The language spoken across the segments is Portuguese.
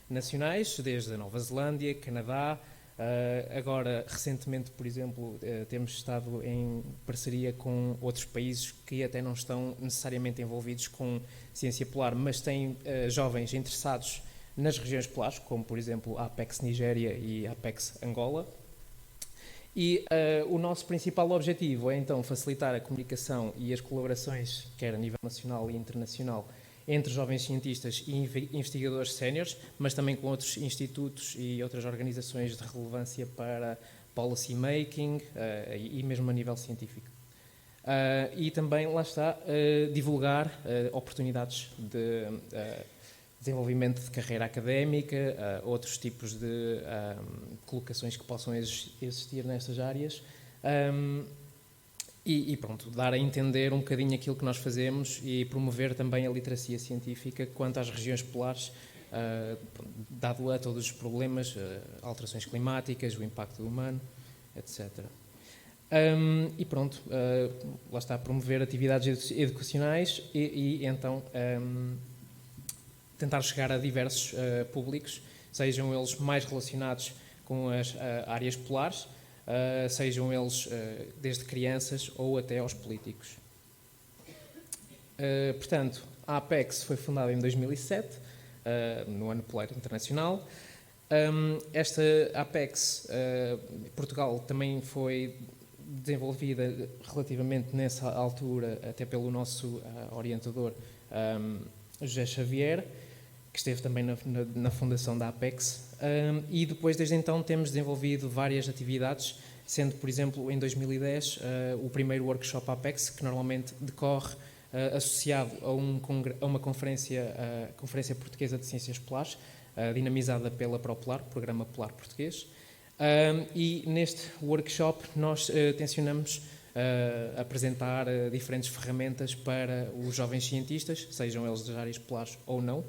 nacionais, desde a Nova Zelândia, Canadá. Agora, recentemente, por exemplo, temos estado em parceria com outros países que até não estão necessariamente envolvidos com ciência polar, mas têm jovens interessados nas regiões polares, como, por exemplo, a Apex Nigéria e a Apex Angola. E o nosso principal objetivo é, então, facilitar a comunicação e as colaborações, quer a nível nacional e internacional, entre jovens cientistas e investigadores séniores, mas também com outros institutos e outras organizações de relevância para policy making e mesmo a nível científico. E também, lá está, divulgar oportunidades de desenvolvimento de carreira académica, outros tipos de colocações que possam existir nestas áreas. E pronto, dar a entender um bocadinho aquilo que nós fazemos e promover também a literacia científica quanto às regiões polares, dado a todos os problemas, alterações climáticas, o impacto humano, etc. E pronto, lá está, promover atividades educacionais e então tentar chegar a diversos públicos, sejam eles mais relacionados com as áreas polares, sejam eles desde crianças ou até aos políticos. Portanto, a Apex foi fundada em 2007, no Ano Polar Internacional. Esta Apex, Portugal, também foi desenvolvida relativamente nessa altura, até pelo nosso orientador, José Xavier, que esteve também na fundação da Apex, e depois, desde então, temos desenvolvido várias atividades, sendo, por exemplo, em 2010, o primeiro workshop Apex, que normalmente decorre associado a uma conferência, a Conferência Portuguesa de Ciências Polares, dinamizada pela ProPolar, Programa Polar Português, e neste workshop nós tencionamos apresentar diferentes ferramentas para os jovens cientistas, sejam eles das áreas polares ou não.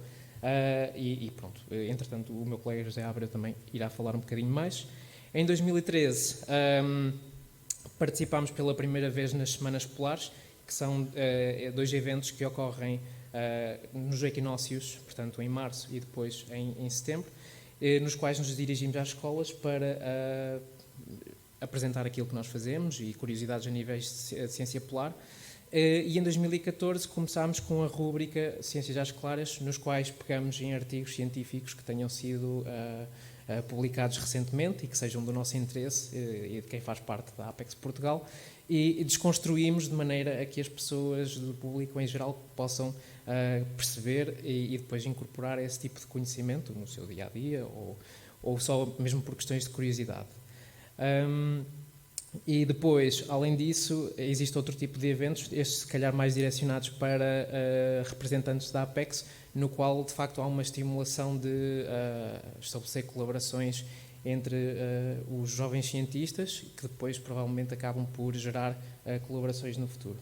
E pronto, entretanto o meu colega José Abreu também irá falar um bocadinho mais. Em 2013 participámos pela primeira vez nas Semanas Polares, que são 2 eventos que ocorrem nos equinócios, portanto em março e depois em setembro, nos quais nos dirigimos às escolas para apresentar aquilo que nós fazemos e curiosidades a níveis de ciência polar. E em 2014 começámos com a rúbrica Ciências às Claras, nos quais pegamos em artigos científicos que tenham sido publicados recentemente e que sejam do nosso interesse e de quem faz parte da Apex Portugal, e desconstruímos de maneira a que as pessoas do público em geral possam perceber e depois incorporar esse tipo de conhecimento no seu dia-a-dia ou só mesmo por questões de curiosidade. E depois, além disso, existe outro tipo de eventos, estes se calhar mais direcionados para representantes da Apex, no qual de facto há uma estimulação de estabelecer colaborações entre os jovens cientistas, que depois provavelmente acabam por gerar colaborações no futuro.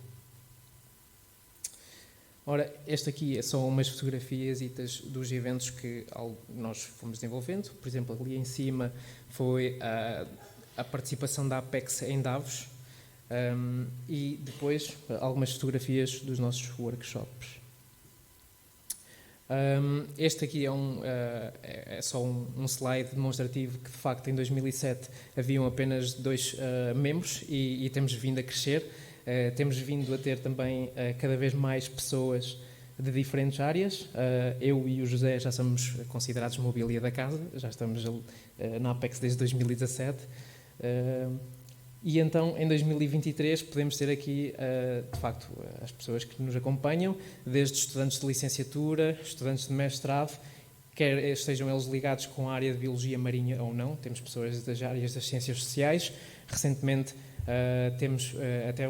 Ora, este aqui são umas fotografias dos eventos que nós fomos desenvolvendo. Por exemplo, ali em cima foi a participação da Apex em Davos, e depois algumas fotografias dos nossos workshops. Este aqui é só um slide demonstrativo que, de facto, em 2007 haviam apenas 2 membros e temos vindo a crescer. Temos vindo a ter também cada vez mais pessoas de diferentes áreas. Eu e o José já somos considerados mobília da casa, já estamos na Apex desde 2017. E então, em 2023, podemos ter aqui, de facto, as pessoas que nos acompanham, desde estudantes de licenciatura, estudantes de mestrado, quer estejam eles ligados com a área de biologia marinha ou não. Temos pessoas das áreas das ciências sociais. Recentemente, temos até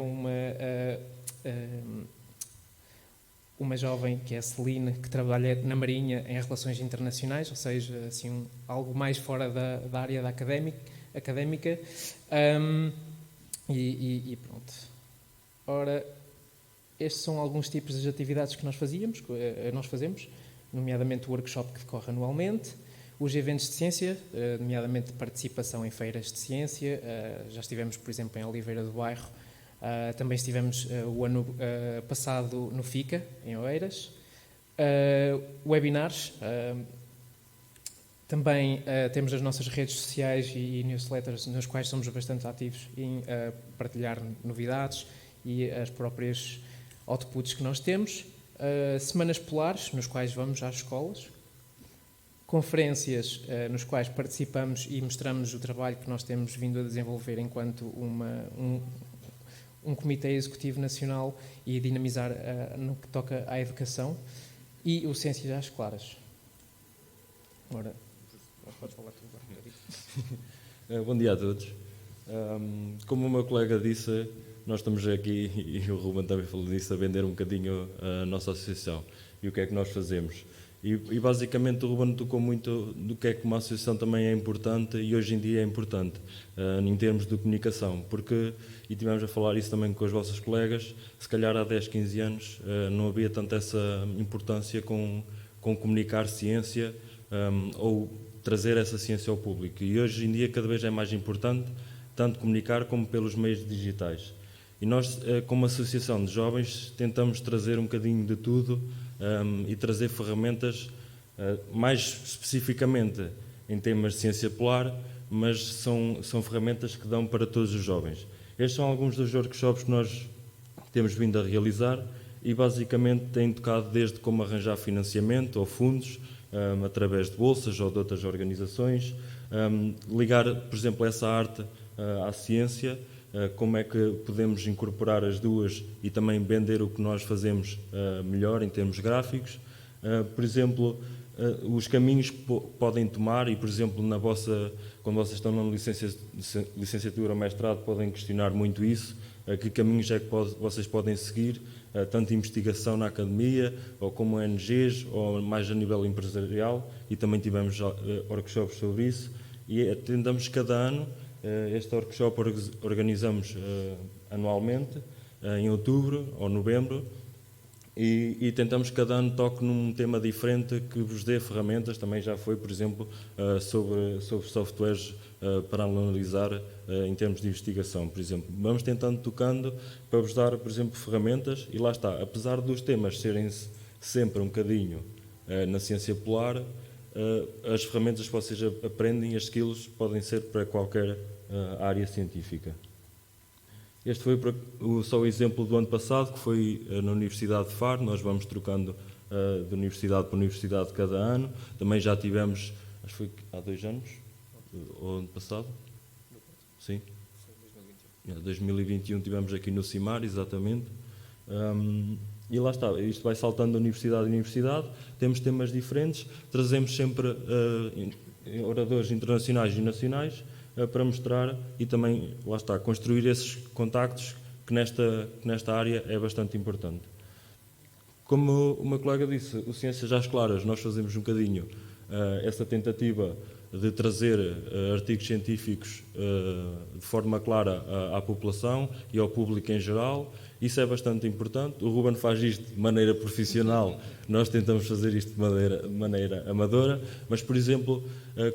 uma jovem, que é a Celine, que trabalha na Marinha em relações internacionais, ou seja, assim, algo mais fora da área da académica. E pronto. Ora, estes são alguns tipos de atividades que nós fazemos, nomeadamente o workshop que decorre anualmente, os eventos de ciência, nomeadamente participação em feiras de ciência. Já estivemos, por exemplo, em Oliveira do Bairro, também estivemos o ano passado no FICA, em Oeiras. Webinars, Também temos as nossas redes sociais e newsletters nas quais somos bastante ativos em partilhar novidades e as próprias outputs que nós temos. Semanas polares, nos quais vamos às escolas. Conferências nos quais participamos e mostramos o trabalho que nós temos vindo a desenvolver enquanto um comitê executivo nacional e dinamizar no que toca à educação. E o Ciências às Claras. Agora, podes falar tu agora. Bom dia a todos. Como o meu colega disse, nós estamos aqui, e o Ruben também falou disso, a vender um bocadinho a nossa associação e o que é que nós fazemos. E basicamente o Ruben tocou muito do que é que uma associação também é importante e hoje em dia é importante, em termos de comunicação, porque, e tivemos a falar isso também com os vossos colegas, se calhar há 10, 15 anos não havia tanta essa importância com comunicar ciência ou trazer essa ciência ao público. E hoje em dia cada vez é mais importante, tanto comunicar como pelos meios digitais. E nós, como associação de jovens, tentamos trazer um bocadinho de tudo e trazer ferramentas, mais especificamente em temas de ciência polar, mas são ferramentas que dão para todos os jovens. Estes são alguns dos workshops que nós temos vindo a realizar e basicamente têm tocado desde como arranjar financiamento ou fundos, através de bolsas ou de outras organizações, ligar, por exemplo, essa arte à ciência, como é que podemos incorporar as duas e também vender o que nós fazemos melhor em termos gráficos. Por exemplo, os caminhos que podem tomar e, por exemplo, quando vocês estão na licenciatura ou mestrado, podem questionar muito isso, que caminhos é que vocês podem seguir, tanto investigação na academia, ou como ONGs, ou mais a nível empresarial, e também tivemos workshops sobre isso, e tentamos cada ano. Este workshop organizamos anualmente, em outubro ou novembro, e tentamos cada ano toque num tema diferente que vos dê ferramentas. Também já foi, por exemplo, sobre softwares para analisar em termos de investigação, por exemplo. Vamos tentando tocando para vos dar, por exemplo, ferramentas, e lá está, apesar dos temas serem sempre um bocadinho na ciência polar, as ferramentas que vocês aprendem, as skills, podem ser para qualquer área científica. Este foi só o exemplo do ano passado, que foi na Universidade de Faro. Nós vamos trocando de universidade para universidade cada ano. Também já tivemos, acho que foi há 2 anos, ou ano passado? Sim. 2021 tivemos aqui no CIMAR, exatamente. E lá está, isto vai saltando de universidade em universidade, temos temas diferentes, trazemos sempre oradores internacionais e nacionais para mostrar e também, lá está, construir esses contactos que nesta área é bastante importante. Como o meu colega disse, o Ciências às Claras, nós fazemos um bocadinho essa tentativa de trazer artigos científicos de forma clara à população e ao público em geral. Isso é bastante importante. O Ruben faz isto de maneira profissional, nós tentamos fazer isto de maneira amadora, mas, por exemplo,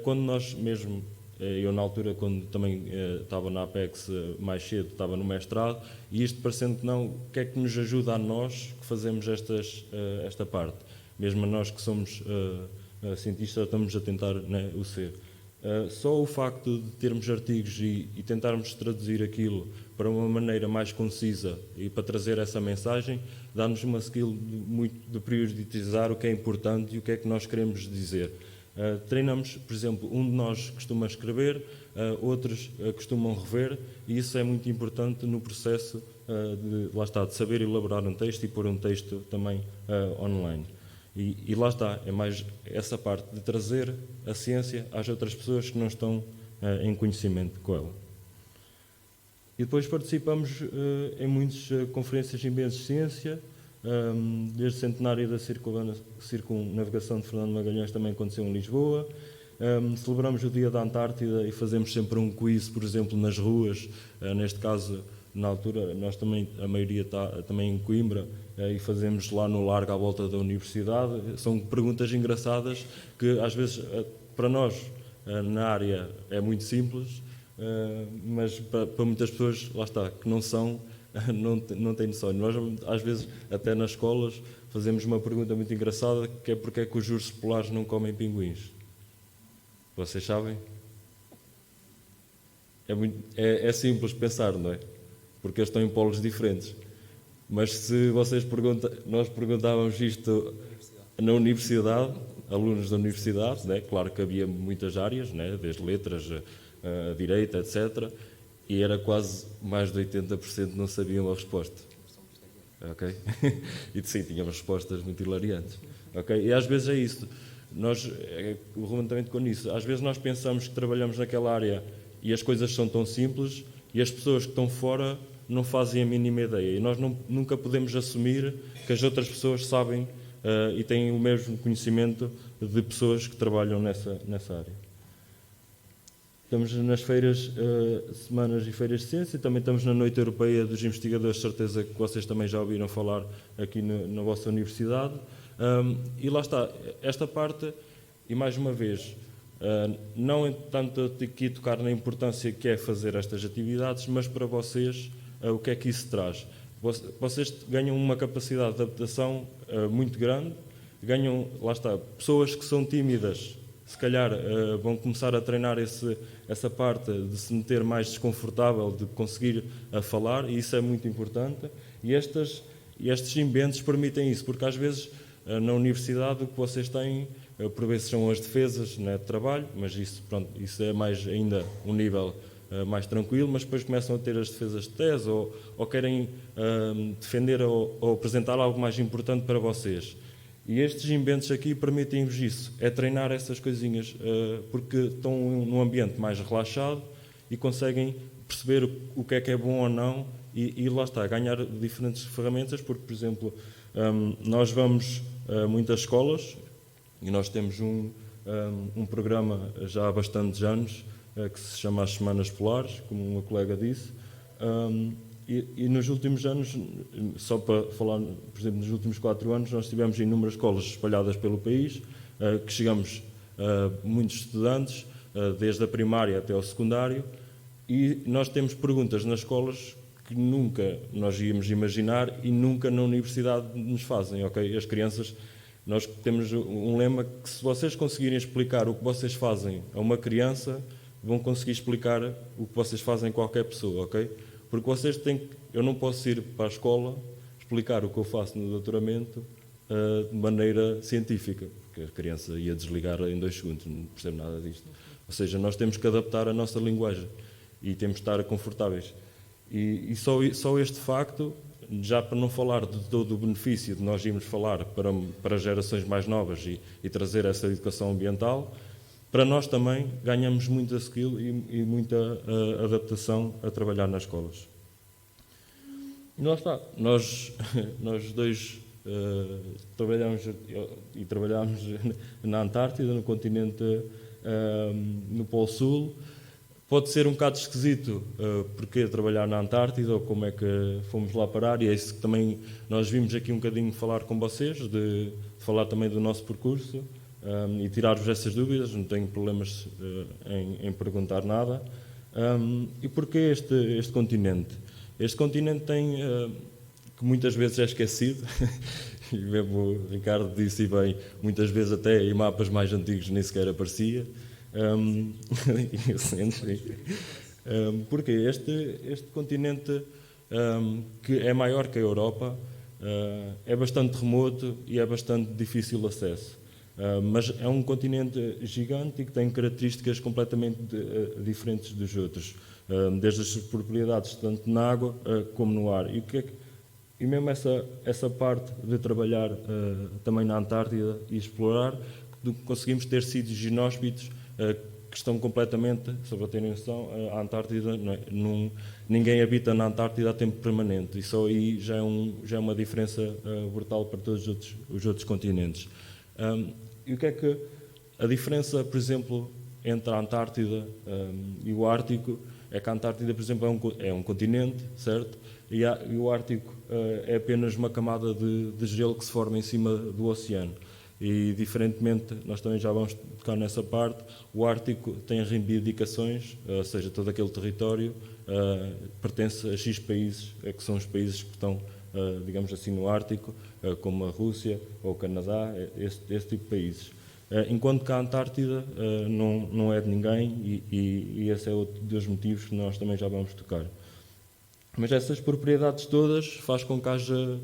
quando nós mesmo, eu na altura, quando também estava na Apex mais cedo, estava no mestrado, e isto parecendo que não, o que é que nos ajuda a nós que fazemos esta parte? Mesmo a nós que somos cientistas, estamos a tentar, né, o ser. Só o facto de termos artigos e tentarmos traduzir aquilo para uma maneira mais concisa e para trazer essa mensagem, dá-nos uma skill de priorizar o que é importante e o que é que nós queremos dizer. Treinamos, por exemplo, um de nós costuma escrever, outros costumam rever, e isso é muito importante no processo de saber elaborar um texto e pôr um texto também online. E lá está, é mais essa parte de trazer a ciência às outras pessoas que não estão em conhecimento com ela. E depois participamos em muitas conferências em bens de ciência, desde o centenário da circunnavegação de Fernando Magalhães, também aconteceu em Lisboa. Celebramos o Dia da Antártida e fazemos sempre um quiz, por exemplo, nas ruas. Neste caso, na altura, nós também, a maioria está também em Coimbra, e fazemos lá no largo à volta da universidade. São perguntas engraçadas que, às vezes, para nós, na área, é muito simples, mas para muitas pessoas, lá está, que não são, não têm noção. Nós, às vezes, até nas escolas, fazemos uma pergunta muito engraçada, que é porque é que os ursos polares não comem pinguins. Vocês sabem? É simples pensar, não é? Porque eles estão em polos diferentes. Mas se vocês nós perguntávamos isto na universidade, alunos da universidade, né? Claro que havia muitas áreas, né? Desde letras, a direito, etc. E era quase mais de 80% não sabiam a resposta. Ok? E sim, tínhamos respostas muito hilariantes. Ok? E às vezes é isso. O Ruben também tocou nisso. Às vezes nós pensamos que trabalhamos naquela área e as coisas são tão simples e as pessoas que estão fora não fazem a mínima ideia. E nós nunca podemos assumir que as outras pessoas sabem e têm o mesmo conhecimento de pessoas que trabalham nessa área. Estamos nas feiras, semanas e feiras de ciência, e também estamos na Noite Europeia dos Investigadores, certeza que vocês também já ouviram falar aqui na vossa universidade. E lá está, esta parte, e mais uma vez, não tanto aqui tocar na importância que é fazer estas atividades, mas para vocês, o que é que isso traz? Vocês ganham uma capacidade de adaptação muito grande, ganham, lá está, pessoas que são tímidas, se calhar vão começar a treinar essa parte de se meter mais desconfortável, de conseguir falar, e isso é muito importante. E estes inventos permitem isso, porque às vezes na universidade o que vocês têm, por vezes são as defesas, né, de trabalho, mas isso é mais ainda um nível mais tranquilo, mas depois começam a ter as defesas de tese ou querem defender ou apresentar algo mais importante para vocês. E estes inventos aqui permitem-vos isso, é treinar essas coisinhas, porque estão num ambiente mais relaxado e conseguem perceber o que é bom ou não e lá está, ganhar diferentes ferramentas, porque, por exemplo, nós vamos a muitas escolas e nós temos um programa já há bastantes anos que se chama as Semanas Polares, como uma colega disse, e nos últimos anos, só para falar, por exemplo, nos últimos 4 anos, nós tivemos inúmeras escolas espalhadas pelo país, que chegamos a muitos estudantes, desde a primária até ao secundário, e nós temos perguntas nas escolas que nunca nós íamos imaginar e nunca na universidade nos fazem, ok? As crianças, nós temos um lema que se vocês conseguirem explicar o que vocês fazem a uma criança, vão conseguir explicar o que vocês fazem a qualquer pessoa, ok? Porque vocês eu não posso ir para a escola explicar o que eu faço no doutoramento de maneira científica, porque a criança ia desligar em 2 segundos, não percebe nada disto. Ou seja, nós temos que adaptar a nossa linguagem e temos que estar confortáveis. E só este facto, já para não falar de todo o benefício de nós irmos falar para gerações mais novas e trazer essa educação ambiental, para nós também ganhamos muita skill e muita adaptação a trabalhar nas escolas. E lá está, nós dois trabalhamos na Antártida, no continente, no Polo Sul. Pode ser um bocado esquisito porque trabalhar na Antártida ou como é que fomos lá parar, e é isso que também nós vimos aqui um bocadinho falar com vocês, de falar também do nosso percurso. E tirar-vos essas dúvidas, não tenho problemas em perguntar nada. E porquê este continente? Este continente tem, que muitas vezes é esquecido, e mesmo o Ricardo disse bem, muitas vezes até em mapas mais antigos nem sequer aparecia. Porque este continente, que é maior que a Europa, é bastante remoto e é bastante difícil de acesso. Mas é um continente gigante e que tem características completamente diferentes dos outros, desde as suas propriedades tanto na água como no ar. E mesmo essa parte de trabalhar também na Antártida e explorar, conseguimos ter sítios inóspitos que estão completamente, só para terem noção, a Antártida, ninguém habita na Antártida a tempo permanente, e só aí já é uma diferença brutal para todos os outros continentes. E o que é que a diferença, por exemplo, entre a Antártida e o Ártico é que a Antártida, por exemplo, é um continente, certo? E o Ártico é apenas uma camada de gelo que se forma em cima do oceano. E, diferentemente, nós também já vamos tocar nessa parte, o Ártico tem reivindicações, ou seja, todo aquele território pertence a X países, que são os países que estão, digamos assim, no Ártico, como a Rússia ou o Canadá, esse tipo de países. enquanto que a Antártida não é de ninguém e esse é outro dos motivos que nós também já vamos tocar. Mas essas propriedades todas faz com que haja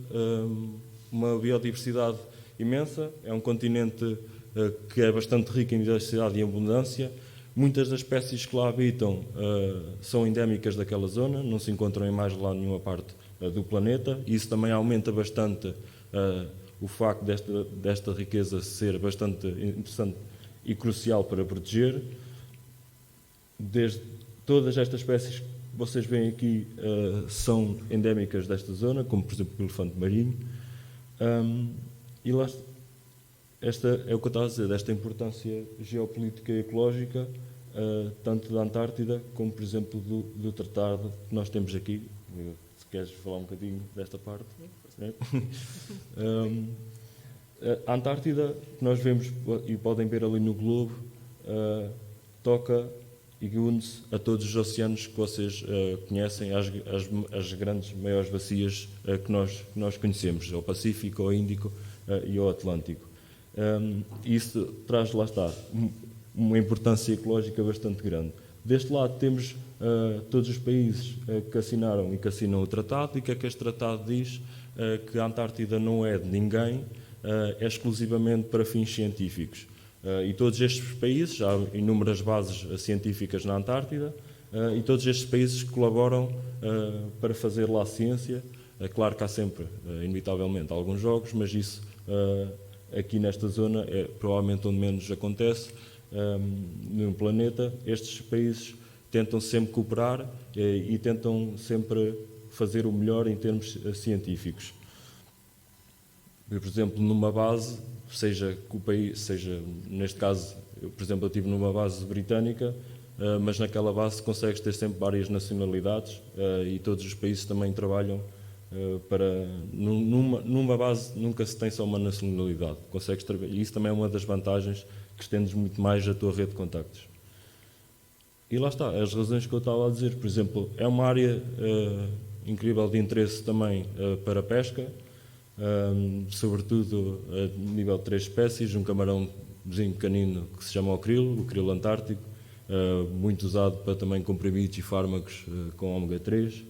uma biodiversidade imensa, é um continente que é bastante rico em diversidade e abundância. Muitas das espécies que lá habitam são endémicas daquela zona, não se encontram em mais lá nenhuma parte do planeta, e isso também aumenta bastante o facto desta riqueza ser bastante interessante e crucial para proteger. Desde todas estas espécies que vocês veem aqui são endémicas desta zona, como por exemplo o elefante marinho. E lá, esta é o que eu estava a dizer, desta importância geopolítica e ecológica, tanto da Antártida como, por exemplo, do tratado que nós temos aqui. Se queres falar um bocadinho desta parte. Né? A Antártida, que nós vemos e podem ver ali no globo, toca e une-se a todos os oceanos que vocês conhecem, as grandes, maiores bacias que nós conhecemos, ao Pacífico, ao Índico e ao Atlântico. Isso traz, lá está, uma importância ecológica bastante grande. Deste lado temos todos os países que assinaram e que assinam o tratado, e que é que este tratado diz? Que a Antártida não é de ninguém, é exclusivamente para fins científicos. E todos estes países, há inúmeras bases científicas na Antártida, e todos estes países colaboram para fazer lá ciência. É claro que há sempre, inevitavelmente, alguns jogos, mas isso aqui nesta zona é provavelmente onde menos acontece no planeta. Estes países tentam sempre cooperar e tentam sempre fazer o melhor em termos científicos. Por exemplo, numa base, seja que o país, seja, neste caso, por exemplo, eu estive numa base britânica, mas naquela base consegues ter sempre várias nacionalidades e todos os países também trabalham para... Numa base nunca se tem só uma nacionalidade, consegues trabalhar, e isso também é uma das vantagens, que estendes muito mais a tua rede de contactos. E lá está, as razões que eu estava a dizer, por exemplo, é uma área incrível de interesse também para a pesca, sobretudo a nível de 3 espécies, um camarãozinho pequenino que se chama o crilo antártico, muito usado para também comprimidos e fármacos com ômega 3.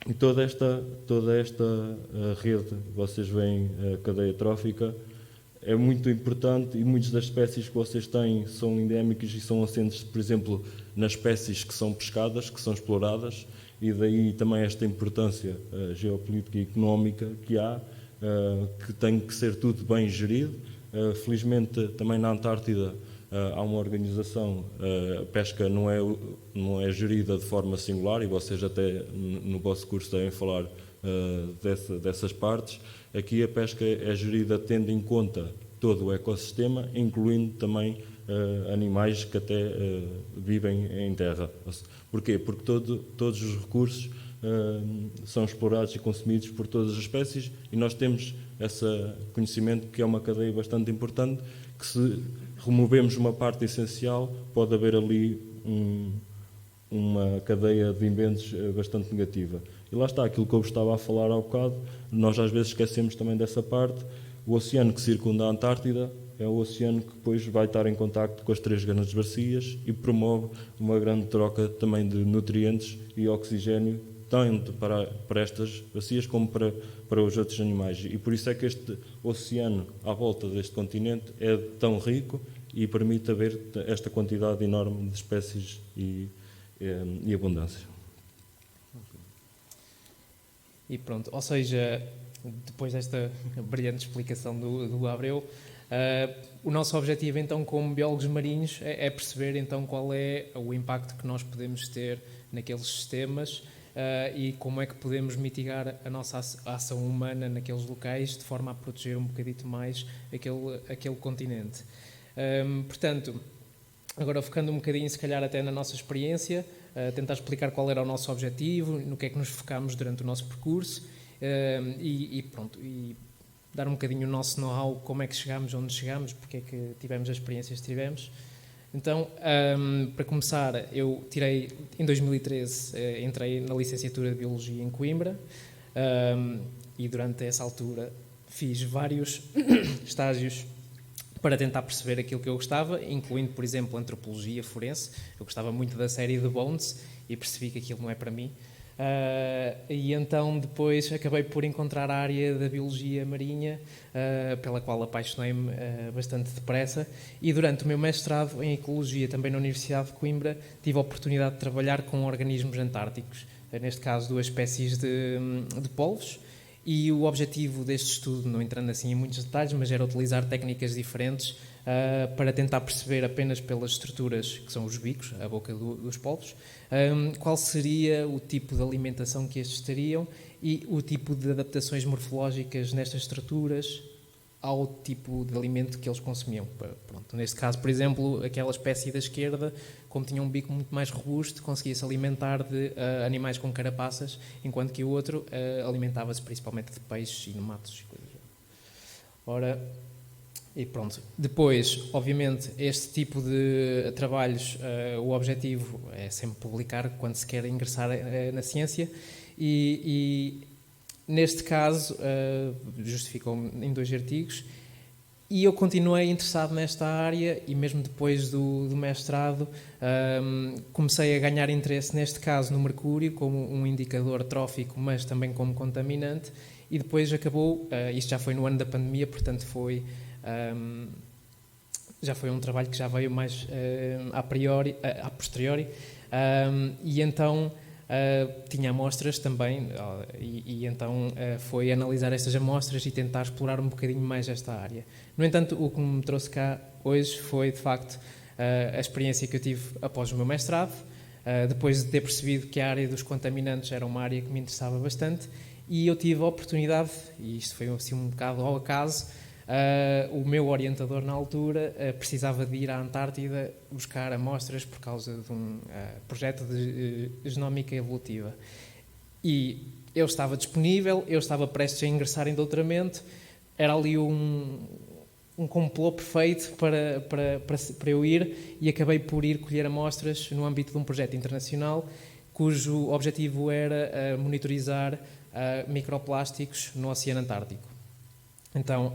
E toda esta rede, vocês veem a cadeia trófica, é muito importante, e muitas das espécies que vocês têm são endémicas e são assentes, por exemplo, nas espécies que são pescadas, que são exploradas, e daí também esta importância geopolítica e económica que há, que tem que ser tudo bem gerido. Felizmente, também na Antártida há uma organização, a pesca não é gerida de forma singular, e vocês até no vosso curso devem falar dessas partes. Aqui a pesca é gerida tendo em conta todo o ecossistema, incluindo também animais que até vivem em terra. Porquê? Porque todos os recursos são explorados e consumidos por todas as espécies, e nós temos esse conhecimento que é uma cadeia bastante importante, que se removemos uma parte essencial, pode haver ali uma cadeia de eventos bastante negativa. E lá está, aquilo que eu estava a falar há bocado, nós às vezes esquecemos também dessa parte. O oceano que circunda a Antártida é o oceano que depois vai estar em contacto com as 3 grandes bacias e promove uma grande troca também de nutrientes e oxigênio, tanto para estas bacias como para os outros animais. E por isso é que este oceano à volta deste continente é tão rico e permite haver esta quantidade enorme de espécies e abundância. E pronto, ou seja, depois desta brilhante explicação do Gabriel, o nosso objetivo então como biólogos marinhos é perceber então qual é o impacto que nós podemos ter naqueles sistemas e como é que podemos mitigar a nossa ação humana naqueles locais de forma a proteger um bocadito mais aquele continente. Portanto, agora focando um bocadinho se calhar até na nossa experiência, tentar explicar qual era o nosso objetivo, no que é que nos focámos durante o nosso percurso e dar um bocadinho o nosso know-how, como é que chegámos onde chegámos, porque é que tivemos as experiências que tivemos. Então, para começar, eu tirei, em 2013, entrei na licenciatura de Biologia em Coimbra e durante essa altura fiz vários estágios para tentar perceber aquilo que eu gostava, incluindo, por exemplo, antropologia forense. Eu gostava muito da série The Bones e percebi que aquilo não é para mim. E então depois acabei por encontrar a área da biologia marinha, pela qual apaixonei-me bastante depressa, e durante o meu mestrado em ecologia, também na Universidade de Coimbra, tive a oportunidade de trabalhar com organismos antárticos, neste caso 2 espécies de polvos, e o objetivo deste estudo, não entrando assim em muitos detalhes, mas era utilizar técnicas diferentes para tentar perceber apenas pelas estruturas, que são os bicos, a boca dos polvos, qual seria o tipo de alimentação que estes teriam e o tipo de adaptações morfológicas nestas estruturas ao tipo de alimento que eles consumiam. Pronto, neste caso, por exemplo, aquela espécie da esquerda, como tinha um bico muito mais robusto, conseguia-se alimentar de animais com carapaças, enquanto que o outro alimentava-se principalmente de peixes e nematos. Ora, e pronto. Depois, obviamente, este tipo de trabalhos, o objetivo é sempre publicar quando se quer ingressar na ciência e neste caso, justificou-me em 2 artigos e eu continuei interessado nesta área e mesmo depois do mestrado comecei a ganhar interesse, neste caso, no mercúrio como um indicador trófico, mas também como contaminante, e depois acabou, isto já foi no ano da pandemia, portanto já foi um trabalho que já veio mais a posteriori, e então tinha amostras também, e então foi analisar estas amostras e tentar explorar um bocadinho mais esta área. No entanto, o que me trouxe cá hoje foi, de facto, a experiência que eu tive após o meu mestrado, depois de ter percebido que a área dos contaminantes era uma área que me interessava bastante, e eu tive a oportunidade, e isto foi assim um bocado ao acaso, o meu orientador na altura precisava de ir à Antártida buscar amostras por causa de um projeto de genómica evolutiva. E eu estava disponível, eu estava prestes a ingressar em doutoramento, era ali um complô perfeito para eu ir, e acabei por ir colher amostras no âmbito de um projeto internacional cujo objetivo era monitorizar microplásticos no Oceano Antártico. Então,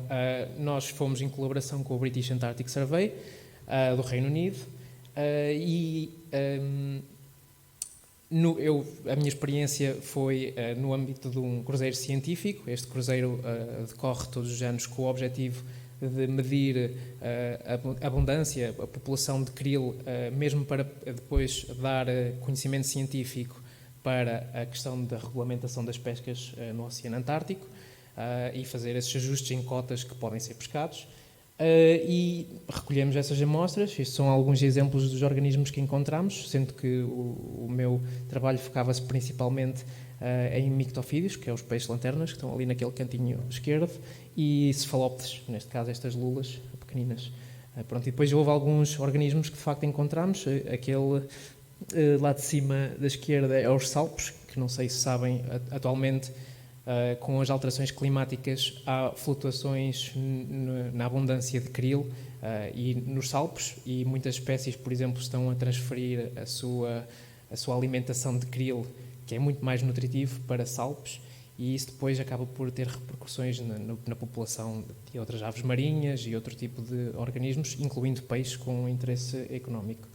nós fomos em colaboração com o British Antarctic Survey, do Reino Unido, a minha experiência foi no âmbito de um cruzeiro científico. Este cruzeiro decorre todos os anos com o objetivo de medir a abundância, a população de krill, mesmo para depois dar conhecimento científico para a questão da regulamentação das pescas no Oceano Antártico, e fazer esses ajustes em cotas que podem ser pescados. E recolhemos essas amostras. Estes são alguns exemplos dos organismos que encontramos, sendo que o meu trabalho focava-se principalmente em mictofídeos, que é os peixes lanternas, que estão ali naquele cantinho esquerdo, e cefalópodes, neste caso estas lulas pequeninas. Pronto, e depois houve alguns organismos que de facto encontramos. Aquele lá de cima da esquerda é os salpos, que não sei se sabem, atualmente com as alterações climáticas há flutuações na abundância de krill e nos salpos, e muitas espécies, por exemplo, estão a transferir a sua alimentação de krill, que é muito mais nutritivo, para salpos, e isso depois acaba por ter repercussões na população de outras aves marinhas e outro tipo de organismos, incluindo peixes com interesse económico.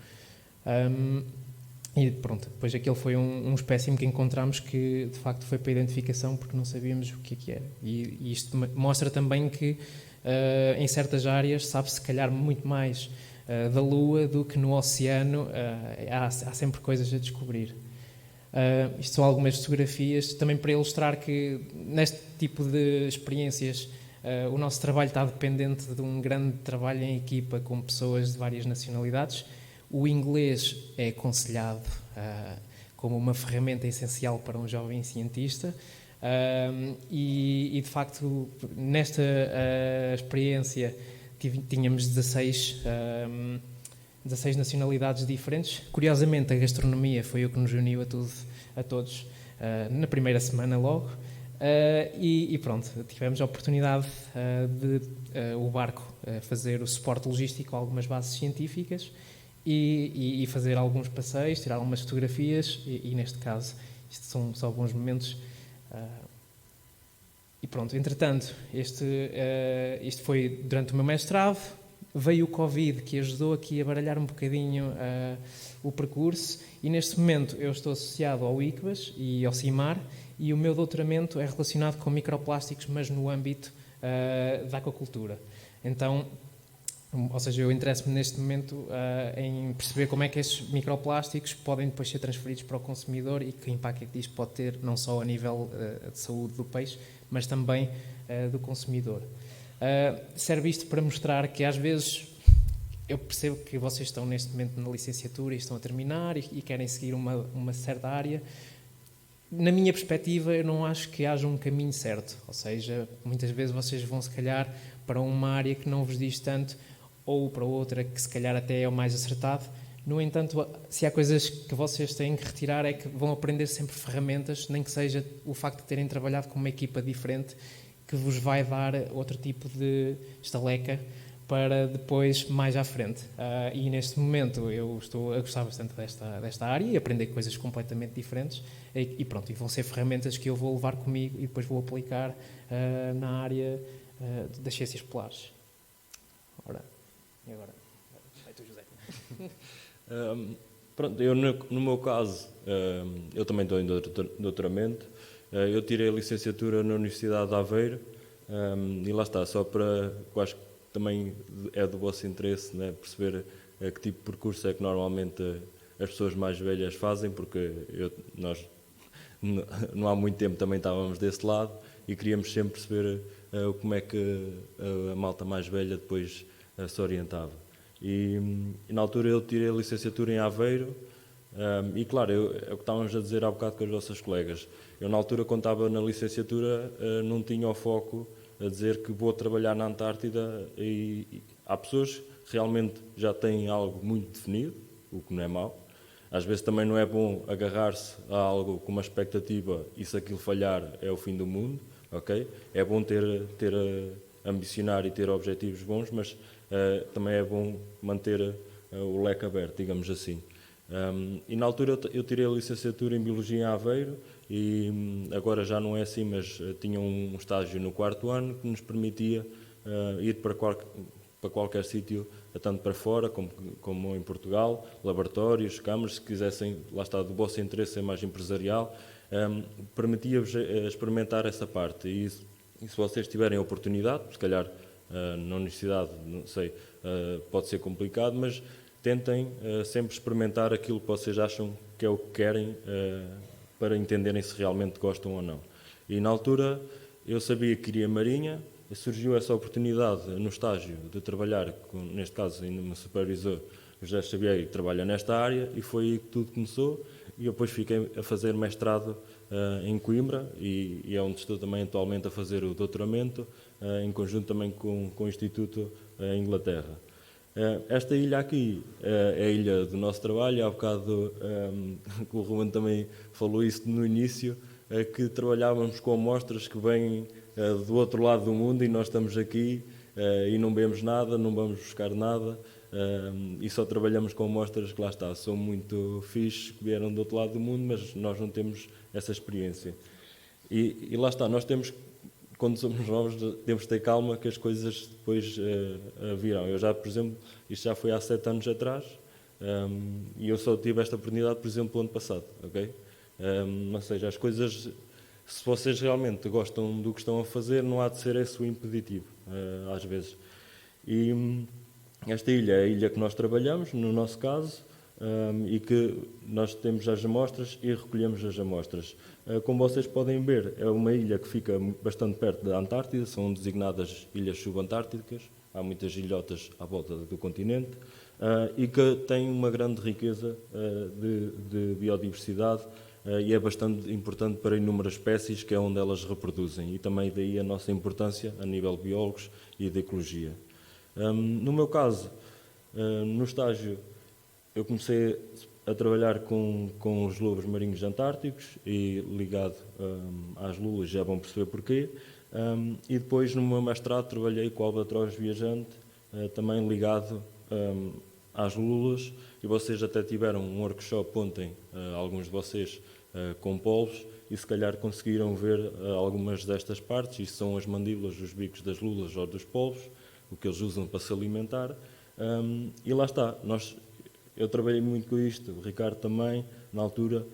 E pronto, depois aquele foi um espécime que encontramos que de facto foi para a identificação, porque não sabíamos o que era. E isto mostra também que em certas áreas sabe-se se calhar muito mais da Lua do que no oceano. Há sempre coisas a descobrir. Isto são algumas fotografias também para ilustrar que neste tipo de experiências o nosso trabalho está dependente de um grande trabalho em equipa com pessoas de várias nacionalidades. O inglês é aconselhado como uma ferramenta essencial para um jovem cientista, e de facto nesta experiência tínhamos 16 nacionalidades diferentes. Curiosamente, a gastronomia foi o que nos uniu a todos na primeira semana logo, e pronto, tivemos a oportunidade de o barco fazer o suporte logístico a algumas bases científicas e fazer alguns passeios, tirar algumas fotografias, e neste caso isto são só alguns momentos. E pronto, entretanto, isto foi durante o meu mestrado. veio o Covid, que ajudou aqui a baralhar um bocadinho o percurso, e neste momento eu estou associado ao ICBAS e ao CIMAR, e o meu doutoramento é relacionado com microplásticos, mas no âmbito da aquacultura. Então, ou seja, eu interesso-me neste momento em perceber como é que estes microplásticos podem depois ser transferidos para o consumidor e que impacto é que isto pode ter, não só a nível de saúde do peixe, mas também do consumidor. Serve isto para mostrar que às vezes eu percebo que vocês estão neste momento na licenciatura e estão a terminar e querem seguir uma certa área. Na minha perspectiva, eu não acho que haja um caminho certo, ou seja, muitas vezes vocês vão se calhar para uma área que não vos diz tanto ou para outra que se calhar até é o mais acertado. No entanto, se há coisas que vocês têm que retirar é que vão aprender sempre ferramentas, nem que seja o facto de terem trabalhado com uma equipa diferente que vos vai dar outro tipo de estaleca para depois, mais à frente. E neste momento eu estou a gostar bastante desta área e aprender coisas completamente diferentes e pronto, e vão ser ferramentas que eu vou levar comigo e depois vou aplicar na área das ciências polares. Ora, e agora? Vai tu, José. Pronto, eu no meu caso, eu também estou em doutoramento. Eu tirei a licenciatura na Universidade de Aveiro e lá está, só para, eu acho que também é do vosso interesse, né, perceber que tipo de percurso é que normalmente as pessoas mais velhas fazem, porque nós não há muito tempo também estávamos desse lado e queríamos sempre perceber como é que a malta mais velha depois se orientava. E na altura eu tirei a licenciatura em Aveiro e claro, é o que estávamos a dizer há bocado com as vossas colegas. Eu na altura, quando estava na licenciatura, não tinha o foco a dizer que vou trabalhar na Antártida e há pessoas que realmente já têm algo muito definido, o que não é mau. Às vezes também não é bom agarrar-se a algo com uma expectativa e se aquilo falhar é o fim do mundo, ok? É bom ter ambicionar e ter objetivos bons, mas também é bom manter o leque aberto, digamos assim. E na altura eu tirei a licenciatura em Biologia em Aveiro e agora já não é assim, mas tinha um estágio no 4º ano que nos permitia ir para qualquer sítio, tanto para fora como em Portugal, laboratórios, câmaras, se quisessem, lá está, do vosso interesse é mais empresarial, permitia-vos experimentar essa parte. E se vocês tiverem a oportunidade, se calhar na universidade, não sei, pode ser complicado, mas tentem sempre experimentar aquilo que vocês acham que é o que querem para entenderem se realmente gostam ou não. E na altura eu sabia que queria Marinha, surgiu essa oportunidade no estágio de trabalhar, neste caso ainda me supervisor José Xavier, que trabalha nesta área, e foi aí que tudo começou. E eu depois fiquei a fazer mestrado em Coimbra e é onde estou também atualmente a fazer o doutoramento, em conjunto também com o Instituto em Inglaterra. Esta ilha aqui é a ilha do nosso trabalho, há bocado o Ruben também falou isso no início, que trabalhávamos com amostras que vêm do outro lado do mundo e nós estamos aqui e não vemos nada, não vamos buscar nada e só trabalhamos com amostras que lá está, são muito fixes, que vieram do outro lado do mundo, mas nós não temos essa experiência. E lá está, nós temos, quando somos novos, temos de ter calma que as coisas depois virão. Eu já, por exemplo, isto já foi há 7 anos atrás e eu só tive esta oportunidade, por exemplo, ano passado, ok? Ou seja, as coisas, se vocês realmente gostam do que estão a fazer, não há de ser esse o impeditivo, às vezes. E esta ilha é a ilha que nós trabalhamos, no nosso caso, e que nós temos as amostras e recolhemos as amostras. Como vocês podem ver, é uma ilha que fica bastante perto da Antártida, são designadas ilhas subantárticas, há muitas ilhotas à volta do continente, e que tem uma grande riqueza de biodiversidade e é bastante importante para inúmeras espécies, que é onde elas reproduzem, e também daí a nossa importância a nível de biólogos e de ecologia. No meu caso, no estágio, eu comecei a trabalhar com os lobos marinhos antárticos e ligado às lulas, já vão perceber porquê. E depois, no meu mestrado, trabalhei com o albatroz viajante, também ligado às lulas. E vocês até tiveram um workshop ontem, alguns de vocês, com polvos, e se calhar conseguiram ver algumas destas partes. Isto são as mandíbulas, os bicos das lulas ou dos polvos. o que eles usam para se alimentar. E lá está, eu trabalhei muito com isto, o Ricardo também, na altura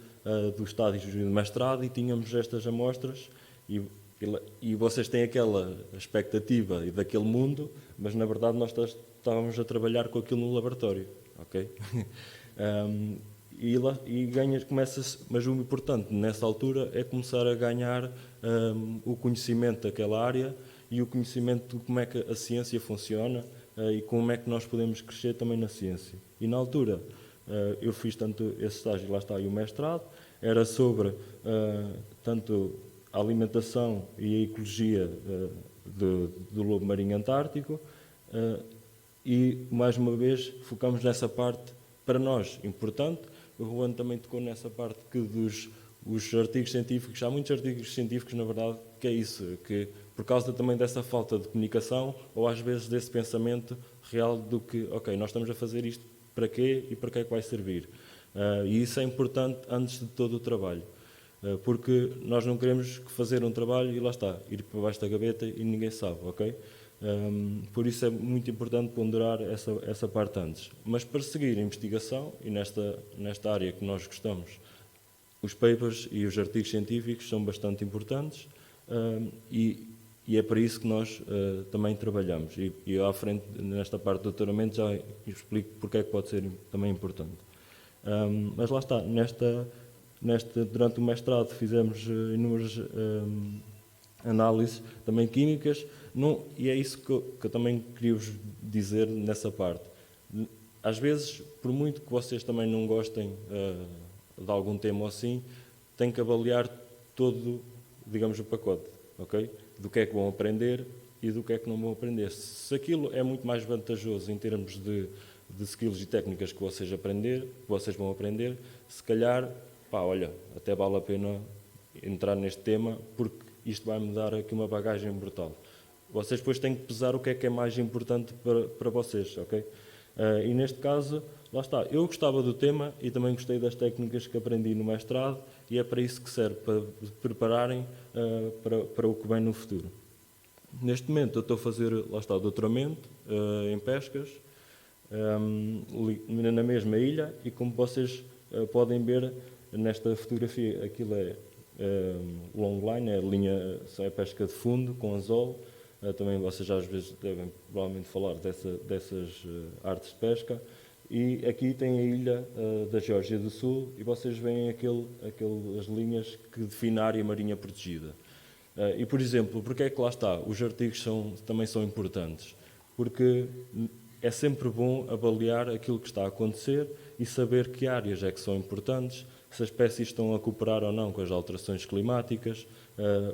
do estágio de mestrado, e tínhamos estas amostras, e vocês têm aquela expectativa daquele mundo, mas na verdade nós estávamos a trabalhar com aquilo no laboratório, ok? Começa-se, mas o importante nessa altura é começar a ganhar o conhecimento daquela área e o conhecimento de como é que a ciência funciona e como é que nós podemos crescer também na ciência. E na altura eu fiz tanto esse estágio, lá está, e o mestrado, era sobre tanto a alimentação e a ecologia do lobo marinho antártico e, mais uma vez, focamos nessa parte, para nós, importante. O Ruben também tocou nessa parte que os artigos científicos, há muitos artigos científicos, na verdade, que é isso, que por causa também dessa falta de comunicação, ou às vezes desse pensamento real do que, ok, nós estamos a fazer isto para quê e para que é que vai servir. E isso é importante antes de todo o trabalho, porque nós não queremos fazer um trabalho e lá está, ir para baixo da gaveta e ninguém sabe, ok? Por isso é muito importante ponderar essa parte antes. Mas para seguir a investigação, e nesta área que nós gostamos, os papers e os artigos científicos são bastante importantes e é para isso que nós também trabalhamos. E à frente, nesta parte do doutoramento, já explico porque é que pode ser também importante. Mas lá está, durante o mestrado fizemos inúmeras análises, também químicas, e é isso que eu também queria vos dizer nessa parte. Às vezes, por muito que vocês também não gostem de algum tema assim, têm que avaliar todo, digamos, o pacote, ok? Do que é que vão aprender e do que é que não vão aprender. Se aquilo é muito mais vantajoso em termos de skills e técnicas que vocês vão aprender, se calhar, olha, até vale a pena entrar neste tema, porque isto vai-me dar aqui uma bagagem brutal. Vocês depois têm que pesar o que é mais importante para vocês, ok? E neste caso, lá está, eu gostava do tema e também gostei das técnicas que aprendi no mestrado e é para isso que serve, para prepararem para o que vem no futuro. Neste momento eu estou a fazer, lá está, o doutoramento em pescas, na mesma ilha, e como vocês podem ver nesta fotografia, aquilo é longline, é pesca de fundo, com anzol. Também vocês já às vezes devem provavelmente falar dessas artes de pesca. E aqui tem a ilha da Geórgia do Sul e vocês veem aquelas linhas que definem a área marinha protegida. E, por exemplo, porque é que lá está? Os artigos também são importantes. Porque é sempre bom avaliar aquilo que está a acontecer e saber que áreas é que são importantes, se as espécies estão a cooperar ou não com as alterações climáticas,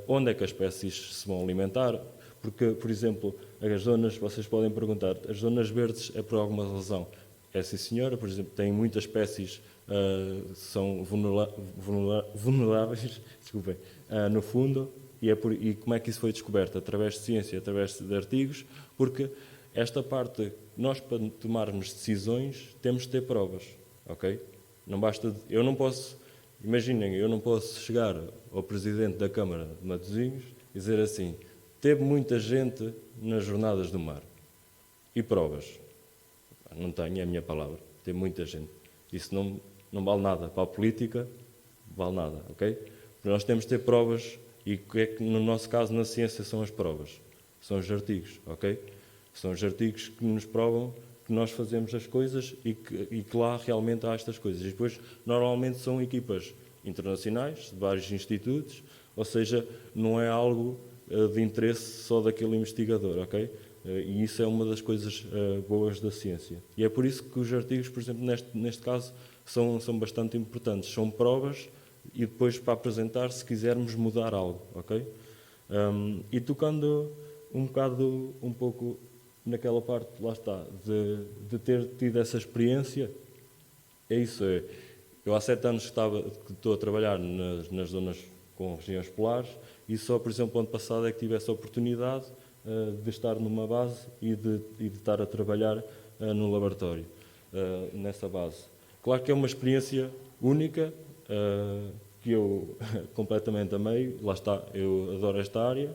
onde é que as espécies se vão alimentar. Porque, por exemplo, as zonas, vocês podem perguntar, as zonas verdes é por alguma razão? É sim, senhora, por exemplo, tem muitas espécies que são vulneráveis desculpem, no fundo, e como é que isso foi descoberto? Através de ciência, através de artigos, porque esta parte, nós para tomarmos decisões, temos de ter provas, ok? Não basta, eu não posso chegar ao Presidente da Câmara de Matosinhos e dizer assim, teve muita gente nas jornadas do mar. E provas? Não tenho, é a minha palavra. Teve muita gente. Isso não vale nada. Para a política, vale nada, ok? Porque nós temos de ter provas e o que é que, no nosso caso, na ciência, são as provas? São os artigos, ok? São os artigos que nos provam que nós fazemos as coisas e que lá realmente há estas coisas. E depois, normalmente, são equipas internacionais, de vários institutos, ou seja, não é algo de interesse só daquele investigador, ok? E isso é uma das coisas boas da ciência. E é por isso que os artigos, por exemplo, neste caso, são bastante importantes. São provas e depois para apresentar se quisermos mudar algo, ok? E tocando um pouco naquela parte, lá está, de ter tido essa experiência, é isso. Eu há 7 anos que estou a trabalhar nas zonas com regiões polares e só, por exemplo, ano passado é que tive essa oportunidade de estar numa base e de estar a trabalhar no laboratório, nessa base. Claro que é uma experiência única, que eu completamente amei, lá está, eu adoro esta área,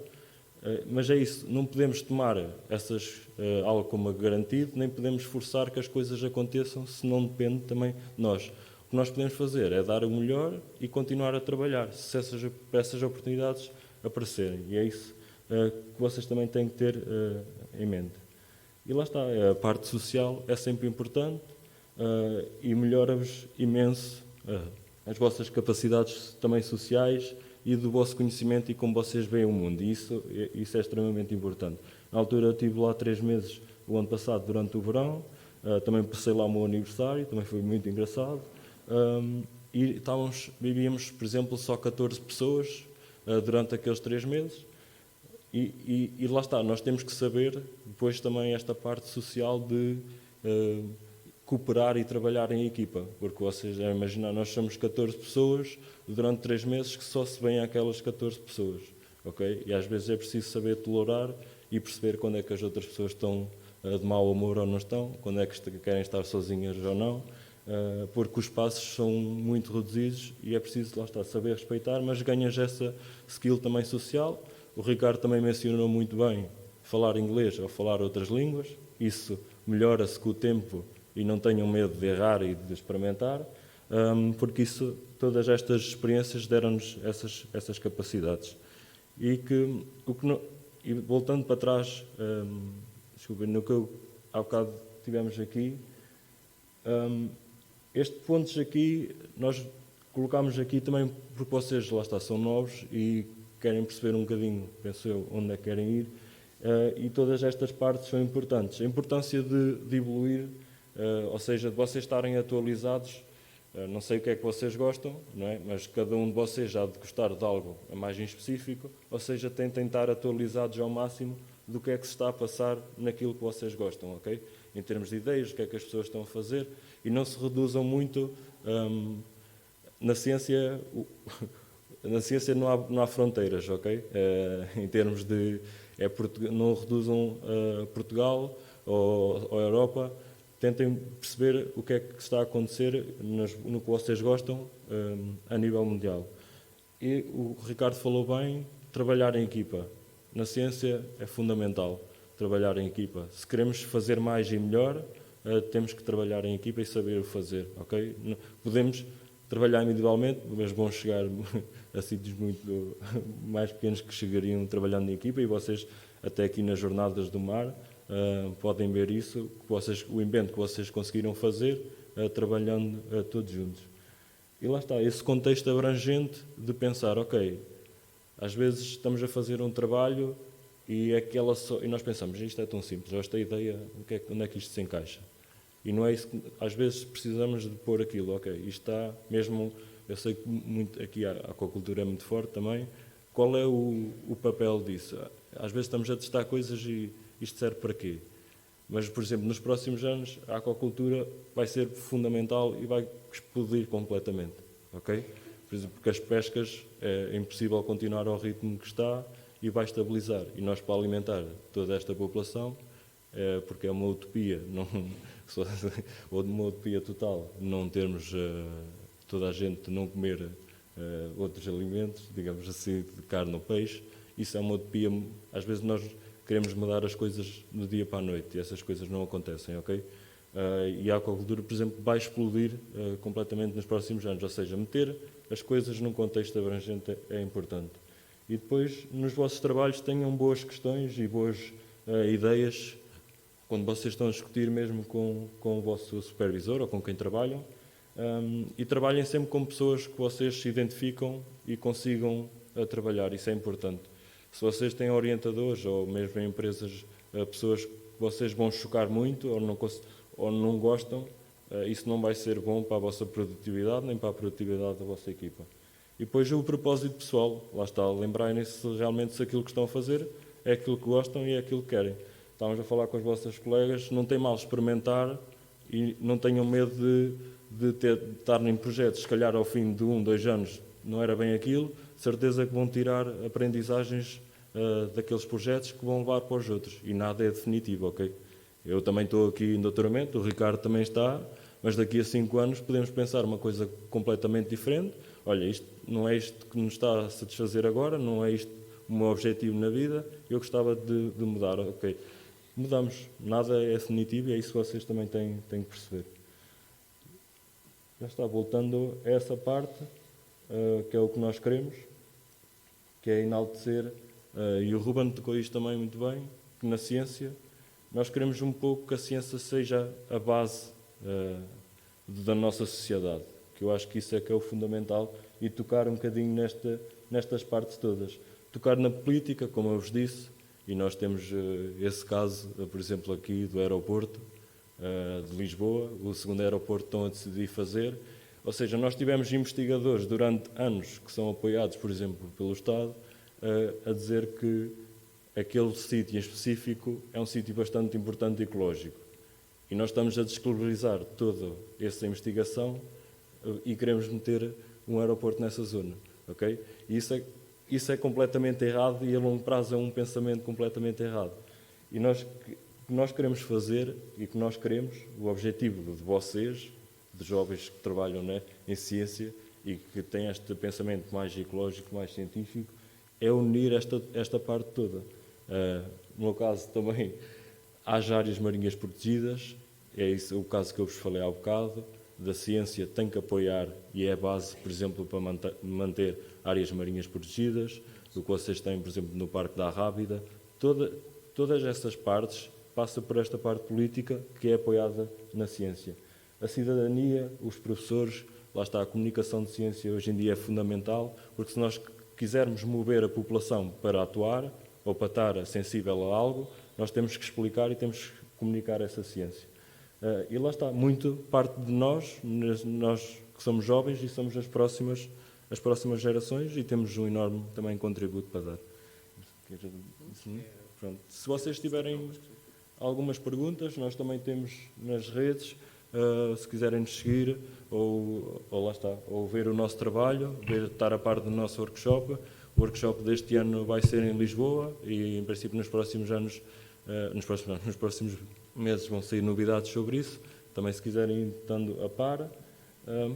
Mas é isso, não podemos tomar algo como garantido, nem podemos forçar que as coisas aconteçam se não depende também de nós. O que nós podemos fazer é dar o melhor e continuar a trabalhar, se essas oportunidades aparecerem. E é isso que vocês também têm que ter em mente. E lá está, a parte social é sempre importante e melhora-vos imenso as vossas capacidades também sociais e do vosso conhecimento e como vocês veem o mundo. E isso é extremamente importante. Na altura eu estive lá 3 meses, o ano passado, durante o verão, também passei lá o meu aniversário, também foi muito engraçado. E vivíamos, por exemplo, só 14 pessoas durante aqueles 3 meses. E lá está, nós temos que saber depois também esta parte social de cooperar e trabalhar em equipa, porque vocês já imaginar, nós somos 14 pessoas durante 3 meses que só se veem aquelas 14 pessoas, ok? E às vezes é preciso saber tolerar e perceber quando é que as outras pessoas estão de mau humor ou não estão, quando é que querem estar sozinhas ou não, porque os espaços são muito reduzidos e é preciso, lá está, saber respeitar, mas ganhas essa skill também social. O Ricardo também mencionou muito bem falar inglês ou falar outras línguas, isso melhora-se com o tempo e não tenham medo de errar e de experimentar, porque todas estas experiências deram-nos essas capacidades. E voltando para trás, no que há bocado tivemos aqui, estes pontos aqui, nós colocámos aqui também porque vocês, lá está, são novos e querem perceber um bocadinho, penso eu, onde é que querem ir, e todas estas partes são importantes. A importância de evoluir, ou seja, de vocês estarem atualizados, não sei o que é que vocês gostam, não é? Mas cada um de vocês há de gostar de algo mais em específico, ou seja, tentem estar atualizados ao máximo do que é que se está a passar naquilo que vocês gostam, ok? Em termos de ideias, o que é que as pessoas estão a fazer, e não se reduzam muito na ciência. Na ciência não há fronteiras, ok? Em termos de... não reduzam Portugal ou a Europa. Tentem perceber o que é que está a acontecer no que vocês gostam a nível mundial. E o Ricardo falou bem, trabalhar em equipa. Na ciência é fundamental trabalhar em equipa. Se queremos fazer mais e melhor, temos que trabalhar em equipa e saber o fazer, ok? Podemos trabalhar individualmente, mas vão chegar a sítios muito mais pequenos que chegariam trabalhando em equipa, e vocês, até aqui nas Jornadas do Mar, podem ver isso, o invento que vocês conseguiram fazer trabalhando todos juntos. E lá está, esse contexto abrangente de pensar, ok, às vezes estamos a fazer um trabalho e nós pensamos, isto é tão simples, esta ideia, onde é que isto se encaixa? E não é isso que, às vezes precisamos de pôr aquilo, ok, isto está mesmo, eu sei que muito, aqui a aquacultura é muito forte também, qual é o papel disso? Às vezes estamos a testar coisas e isto serve para quê? Mas, por exemplo, nos próximos anos a aquacultura vai ser fundamental e vai explodir completamente, ok? Por exemplo, porque as pescas é impossível continuar ao ritmo que está e vai estabilizar. E nós, para alimentar toda esta população, porque é uma utopia, ou uma utopia total, não termos toda a gente não comer outros alimentos, digamos assim, de carne ou peixe, isso é uma utopia. Às vezes nós queremos mudar as coisas do dia para a noite e essas coisas não acontecem, ok? E a aquacultura, por exemplo, vai explodir completamente nos próximos anos, ou seja, meter as coisas num contexto abrangente é importante. E depois, nos vossos trabalhos, tenham boas questões e boas ideias, quando vocês estão a discutir mesmo com o vosso supervisor ou com quem trabalham, e trabalhem sempre com pessoas que vocês se identificam e consigam trabalhar, isso é importante. Se vocês têm orientadores ou mesmo em empresas, pessoas que vocês vão chocar muito ou não gostam, isso não vai ser bom para a vossa produtividade nem para a produtividade da vossa equipa. E depois o propósito pessoal, lá está, lembrarem-se realmente se aquilo que estão a fazer é aquilo que gostam e é aquilo que querem. Estávamos a falar com as vossas colegas, não tem mal experimentar e não tenham medo de estar em projetos, se calhar ao fim de 1, 2 anos não era bem aquilo, certeza que vão tirar aprendizagens daqueles projetos que vão levar para os outros. E nada é definitivo, ok? Eu também estou aqui em doutoramento, o Ricardo também está, mas daqui a 5 anos podemos pensar uma coisa completamente diferente. Olha, isto não é isto que nos está a satisfazer agora, não é isto o meu objetivo na vida, eu gostava de mudar. Ok, mudamos, nada é definitivo e é isso que vocês também têm que perceber. Já está, voltando a essa parte, que é o que nós queremos, que é enaltecer, e o Ruben tocou isto também muito bem, que na ciência nós queremos um pouco que a ciência seja a base da nossa sociedade, que eu acho que isso é que é o fundamental, e tocar um bocadinho nestas partes todas. Tocar na política, como eu vos disse, e nós temos esse caso, por exemplo, aqui do aeroporto de Lisboa, o segundo aeroporto estão a decidir fazer. Ou seja, nós tivemos investigadores durante anos que são apoiados, por exemplo, pelo Estado, a dizer que aquele sítio em específico é um sítio bastante importante e ecológico. E nós estamos a descredibilizar toda essa investigação e queremos meter um aeroporto nessa zona. Okay? E isso é completamente errado e a longo prazo é um pensamento completamente errado. E o que nós queremos fazer e que nós queremos, o objetivo de vocês, de jovens que trabalham, né, em ciência e que têm este pensamento mais ecológico, mais científico, é unir esta parte toda. No meu caso também, há as áreas marinhas protegidas, é isso o caso que eu vos falei há bocado, da ciência tem que apoiar e é a base, por exemplo, para manter áreas marinhas protegidas, o que vocês têm, por exemplo, no Parque da Arrábida. Todas essas partes passam por esta parte política que é apoiada na ciência. A cidadania, os professores, lá está, a comunicação de ciência hoje em dia é fundamental, porque se nós quisermos mover a população para atuar ou para estar sensível a algo, nós temos que explicar e temos que comunicar essa ciência. E lá está, muito parte de nós que somos jovens e somos as próximas gerações e temos um enorme também contributo para dar. Pronto. Se vocês tiverem algumas perguntas, nós também temos nas redes, se quiserem nos seguir ou lá está, ou ver o nosso trabalho, estar a par do nosso workshop. O workshop deste ano vai ser em Lisboa e, em princípio, nos próximos meses vão sair novidades sobre isso. Também, se quiserem, estando a par.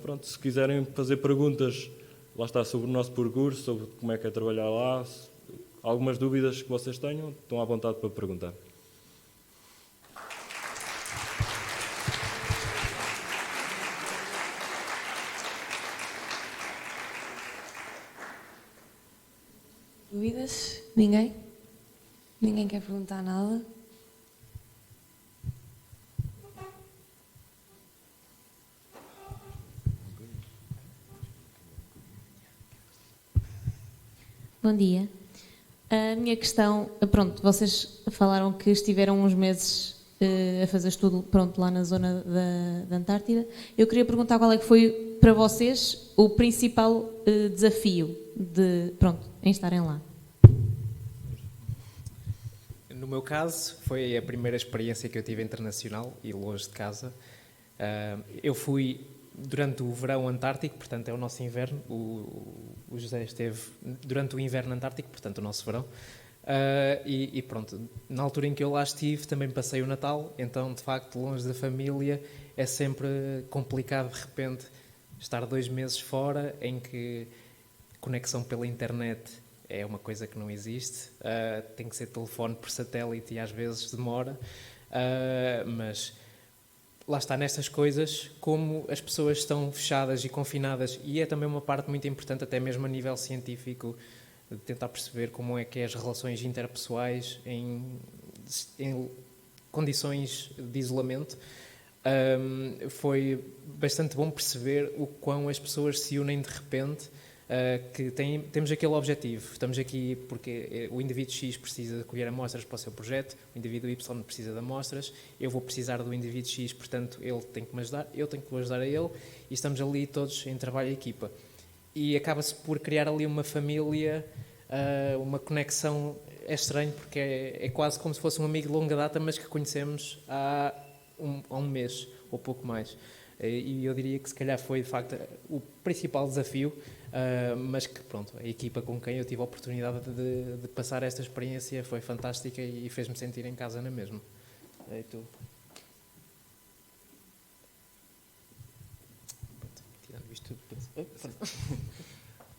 Pronto, se quiserem fazer perguntas, lá está, sobre o nosso percurso, sobre como é que é trabalhar lá, algumas dúvidas que vocês tenham, estão à vontade para perguntar. Dúvidas? Ninguém? Ninguém quer perguntar nada? Bom dia. A minha questão, pronto, vocês falaram que estiveram uns meses a fazer estudo, pronto, lá na zona da Antártida. Eu queria perguntar qual é que foi para vocês o principal desafio em estarem lá. No meu caso, foi a primeira experiência que eu tive internacional e longe de casa. Eu fui durante o verão antártico, portanto é o nosso inverno. O José esteve durante o inverno antártico, portanto o nosso verão. E pronto, na altura em que eu lá estive também passei o Natal, então de facto longe da família é sempre complicado de repente estar 2 meses fora, em que conexão pela internet é uma coisa que não existe, tem que ser telefone por satélite e às vezes demora, mas lá está, nestas coisas, como as pessoas estão fechadas e confinadas, e é também uma parte muito importante, até mesmo a nível científico, de tentar perceber como é que é as relações interpessoais em condições de isolamento. Foi bastante bom perceber o quão as pessoas se unem de repente, que temos aquele objetivo. Estamos aqui porque o indivíduo X precisa de colher amostras para o seu projeto, o indivíduo Y precisa de amostras, eu vou precisar do indivíduo X, portanto ele tem que me ajudar, eu tenho que o ajudar a ele, e estamos ali todos em trabalho em equipa. E acaba-se por criar ali uma família, uma conexão. É estranho porque é quase como se fosse um amigo de longa data, mas que conhecemos há um mês ou pouco mais. E eu diria que se calhar foi de facto o principal desafio, mas que pronto, a equipa com quem eu tive a oportunidade de passar esta experiência foi fantástica e fez-me sentir em casa na mesma. E tu? Tirando isto tudo.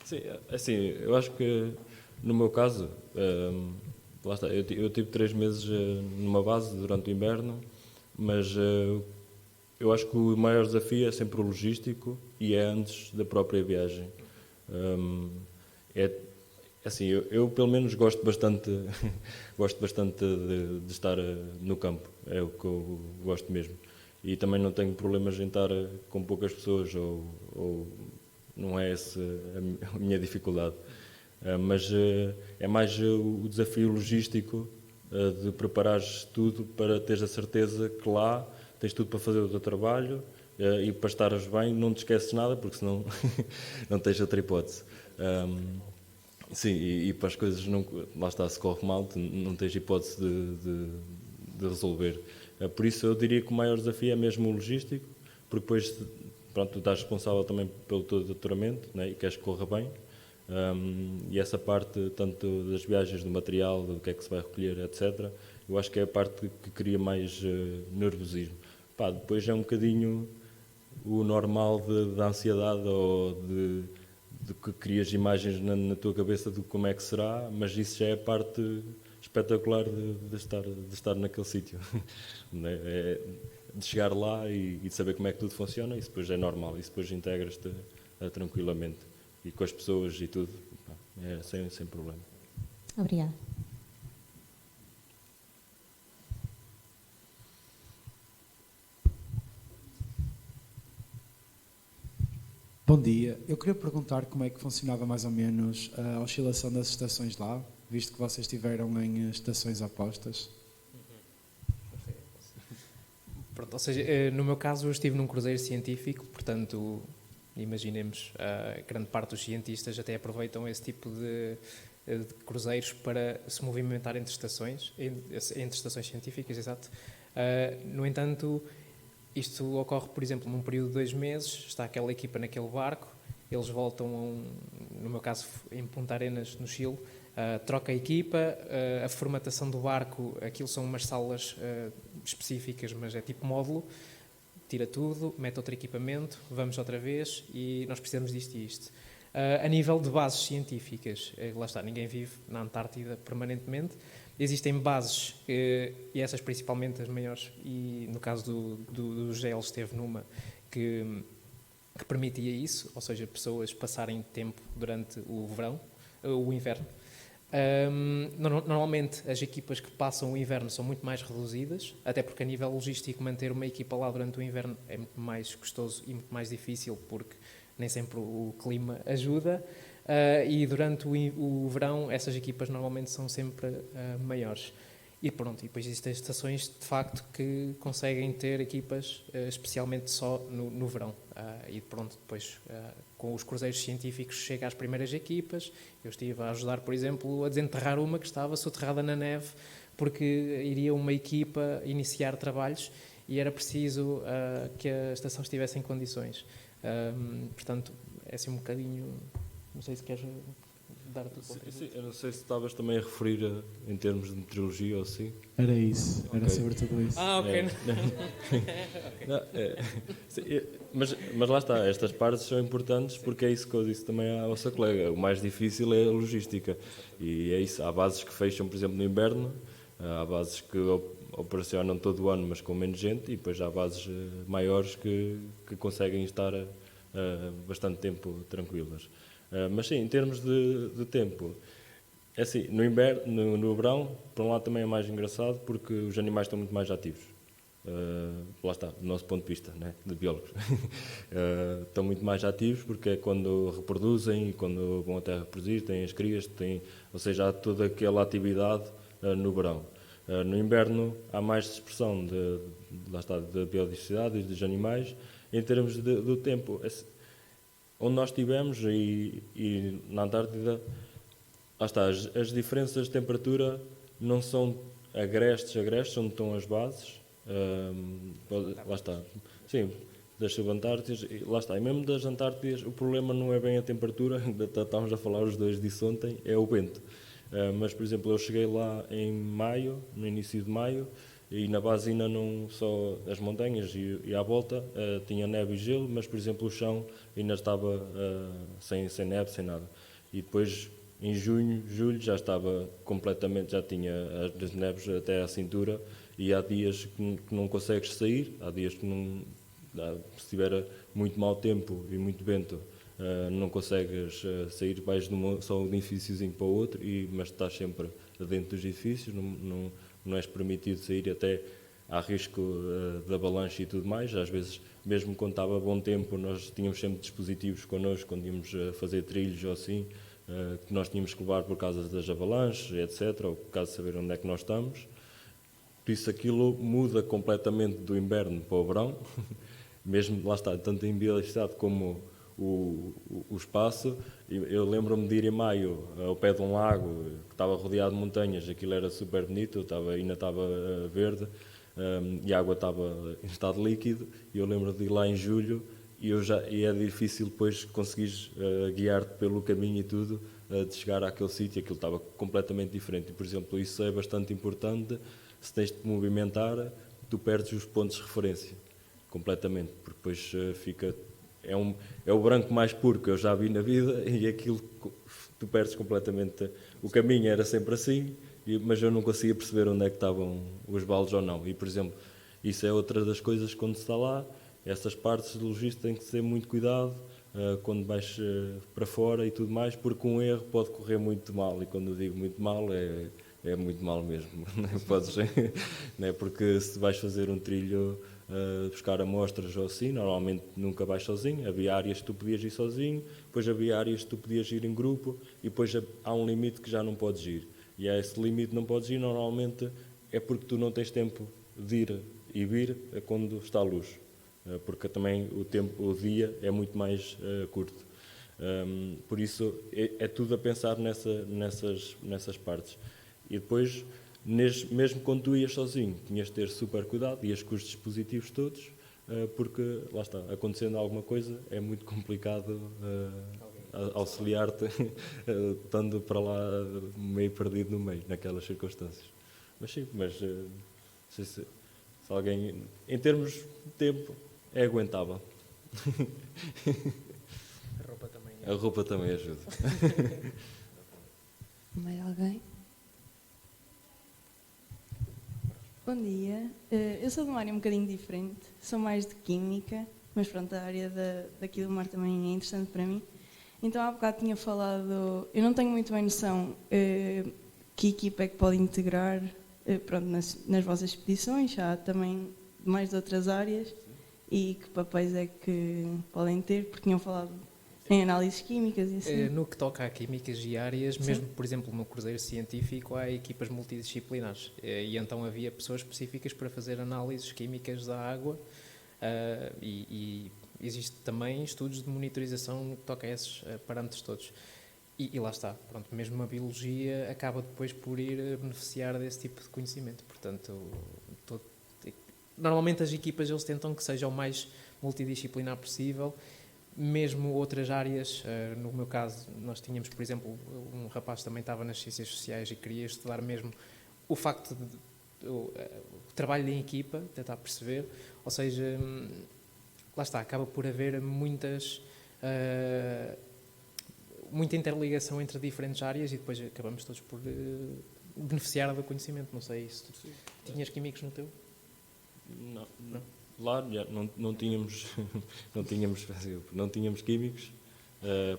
Sim, assim, eu acho que No meu caso, lá está, eu tive 3 meses numa base durante o inverno, mas eu acho que o maior desafio é sempre o logístico e é antes da própria viagem. É assim, eu pelo menos gosto bastante, gosto bastante de estar no campo, é o que eu gosto mesmo. E também não tenho problemas em estar com poucas pessoas, ou não é essa a minha dificuldade. Mas é mais o desafio logístico de preparares tudo para teres a certeza que lá tens tudo para fazer o teu trabalho e para estares bem, não te esqueces nada, porque senão não tens outra hipótese. Sim, e para as coisas, não, lá está, se corre mal, não tens hipótese de resolver. Por isso eu diria que o maior desafio é mesmo o logístico, porque depois pronto, tu estás responsável também pelo teu doutoramento, né, e queres que corra bem. E essa parte, tanto das viagens, do material, do que é que se vai recolher, etc., eu acho que é a parte que cria mais nervosismo. Pá, depois é um bocadinho o normal da ansiedade ou de que crias imagens na tua cabeça de como é que será, mas isso já é a parte espetacular de estar naquele sítio. Né? De chegar lá e de saber como é que tudo funciona, isso depois é normal, isso depois integras-te tranquilamente. E com as pessoas e tudo, pá, é sem problema. Obrigada. Bom dia. Eu queria perguntar como é que funcionava mais ou menos a oscilação das estações lá, visto que vocês estiveram em estações opostas. Pronto, ou seja, no meu caso eu estive num cruzeiro científico, portanto, imaginemos, grande parte dos cientistas até aproveitam esse tipo de cruzeiros para se movimentar entre estações científicas, exato. No entanto, isto ocorre, por exemplo, num período de 2 meses, está aquela equipa naquele barco, eles voltam, no meu caso, em Punta Arenas, no Chile, troca a equipa, a formatação do barco, aquilo são umas salas específicas, mas é tipo módulo, tira tudo, mete outro equipamento, vamos outra vez e nós precisamos disto e isto. A nível de bases científicas, lá está, ninguém vive na Antártida permanentemente. Existem bases, e essas principalmente as maiores, e no caso do GEL esteve numa que permitia isso, ou seja, pessoas passarem tempo durante o inverno. Normalmente as equipas que passam o inverno são muito mais reduzidas, até porque a nível logístico manter uma equipa lá durante o inverno é muito mais custoso e muito mais difícil, porque nem sempre o clima ajuda. E durante o verão essas equipas normalmente são sempre maiores. E pronto, e depois existem estações de facto que conseguem ter equipas especialmente só no verão. E pronto, depois com os cruzeiros científicos chega às primeiras equipas. Eu estive a ajudar, por exemplo, a desenterrar uma que estava soterrada na neve, porque iria uma equipa iniciar trabalhos e era preciso que a estação estivesse em condições. Portanto, é assim um bocadinho... Não sei se queres dar a tua contribuição. Sim, eu não sei se estavas também a referir em termos de meteorologia ou assim. Era isso, era Ok. sobre tudo isso. Ok. Mas lá está, estas partes são importantes porque é isso que eu disse também à vossa colega. O mais difícil é a logística. E é isso, há bases que fecham, por exemplo, no inverno, há bases que operacionam todo o ano, mas com menos gente, e depois há bases maiores que conseguem estar bastante tempo tranquilas. Mas sim, em termos de tempo, é assim, no inverno, no verão, por um lado também é mais engraçado porque os animais estão muito mais ativos. Lá está, do nosso ponto de vista, né, de biólogos. Estão muito mais ativos porque é quando reproduzem e quando vão até reproduzir, têm as crias, ou seja, há toda aquela atividade no verão. No inverno há mais dispersão lá está, da biodiversidade e dos animais. Em termos do tempo, onde nós estivemos e na Antártida, lá está, as diferenças de temperatura não são agrestes, onde estão as bases. Lá está, sim, das subantártidas, lá está, e mesmo das Antártidas, o problema não é bem a temperatura, estávamos a falar os dois disso ontem, é o vento. Mas, por exemplo, eu cheguei lá em maio, no início de maio, e na base ainda não só as montanhas e à volta tinha neve e gelo, mas, por exemplo, o chão ainda estava sem neve, sem nada. E depois em junho, julho, já estava completamente, já tinha as neves até à cintura, e há dias que não consegues sair, há dias que não, se tiver muito mau tempo e muito vento, não consegues sair, vais só de um edifíciozinho para o outro, mas estás sempre dentro dos edifícios, não és permitido sair, até há risco de avalanche e tudo mais. Às vezes, mesmo quando estava bom tempo, nós tínhamos sempre dispositivos connosco, quando íamos fazer trilhos ou assim, que nós tínhamos que levar por causa das avalanches, etc., ou por causa de saber onde é que nós estamos. Por isso aquilo muda completamente do inverno para o verão, mesmo, lá está, tanto em biodiversidade como o espaço. Eu lembro-me de ir em maio ao pé de um lago que estava rodeado de montanhas, aquilo era super bonito, ainda estava verde, e a água estava em estado líquido, e eu lembro de ir lá em julho, e é difícil depois conseguires guiar-te pelo caminho e tudo, de chegar àquele sítio, aquilo estava completamente diferente. E, por exemplo, isso é bastante importante. Se tens de te movimentar, tu perdes os pontos de referência completamente, porque depois fica... É o branco mais puro que eu já vi na vida, e aquilo tu perdes completamente. O caminho era sempre assim, mas eu não conseguia perceber onde é que estavam os vales ou não. E, por exemplo, isso é outra das coisas quando se está lá, essas partes de logística têm que ter muito cuidado quando vais para fora e tudo mais, porque um erro pode correr muito mal, e quando eu digo muito mal é muito mal mesmo. Podes, né? Porque se vais fazer um trilho, buscar amostras ou assim, normalmente nunca vais sozinho. Havia áreas que tu podias ir sozinho, depois havia áreas que tu podias ir em grupo, e depois há um limite que já não podes ir. E a esse limite não podes ir, normalmente é porque tu não tens tempo de ir e vir quando está a luz, porque também o dia é muito mais curto. Por isso é tudo a pensar nessas partes. E depois, mesmo quando tu ias sozinho, tinhas de ter super cuidado, ias com os dispositivos todos, porque, lá está, acontecendo alguma coisa, é muito complicado auxiliar-te, estando para lá meio perdido no meio, naquelas circunstâncias. Mas sim, se alguém, em termos de tempo, é aguentável. A roupa também ajuda. Mais alguém? Bom dia, eu sou de uma área um bocadinho diferente, sou mais de química, mas pronto, a área daqui do mar também é interessante para mim. Então há bocado tinha falado, eu não tenho muito bem noção que equipa é que pode integrar pronto, nas vossas expedições, há também mais de outras áreas, e que papéis é que podem ter, porque tinham falado em análises químicas e assim. No que toca a químicas e áreas, mesmo, por exemplo, no cruzeiro científico, há equipas multidisciplinares. E então havia pessoas específicas para fazer análises químicas da água, e existe também estudos de monitorização no que toca a esses parâmetros todos. E lá está, pronto, mesmo a biologia acaba depois por ir beneficiar desse tipo de conhecimento. Portanto, normalmente as equipas eles tentam que seja o mais multidisciplinar possível. Mesmo outras áreas, no meu caso, nós tínhamos, por exemplo, um rapaz que também estava nas ciências sociais e queria estudar mesmo o facto o trabalho em equipa, tentar perceber, ou seja, lá está, acaba por haver muita interligação entre diferentes áreas, e depois acabamos todos por beneficiar do conhecimento. Não sei se tu tinhas químicos no teu? Não. Lá não tínhamos químicos,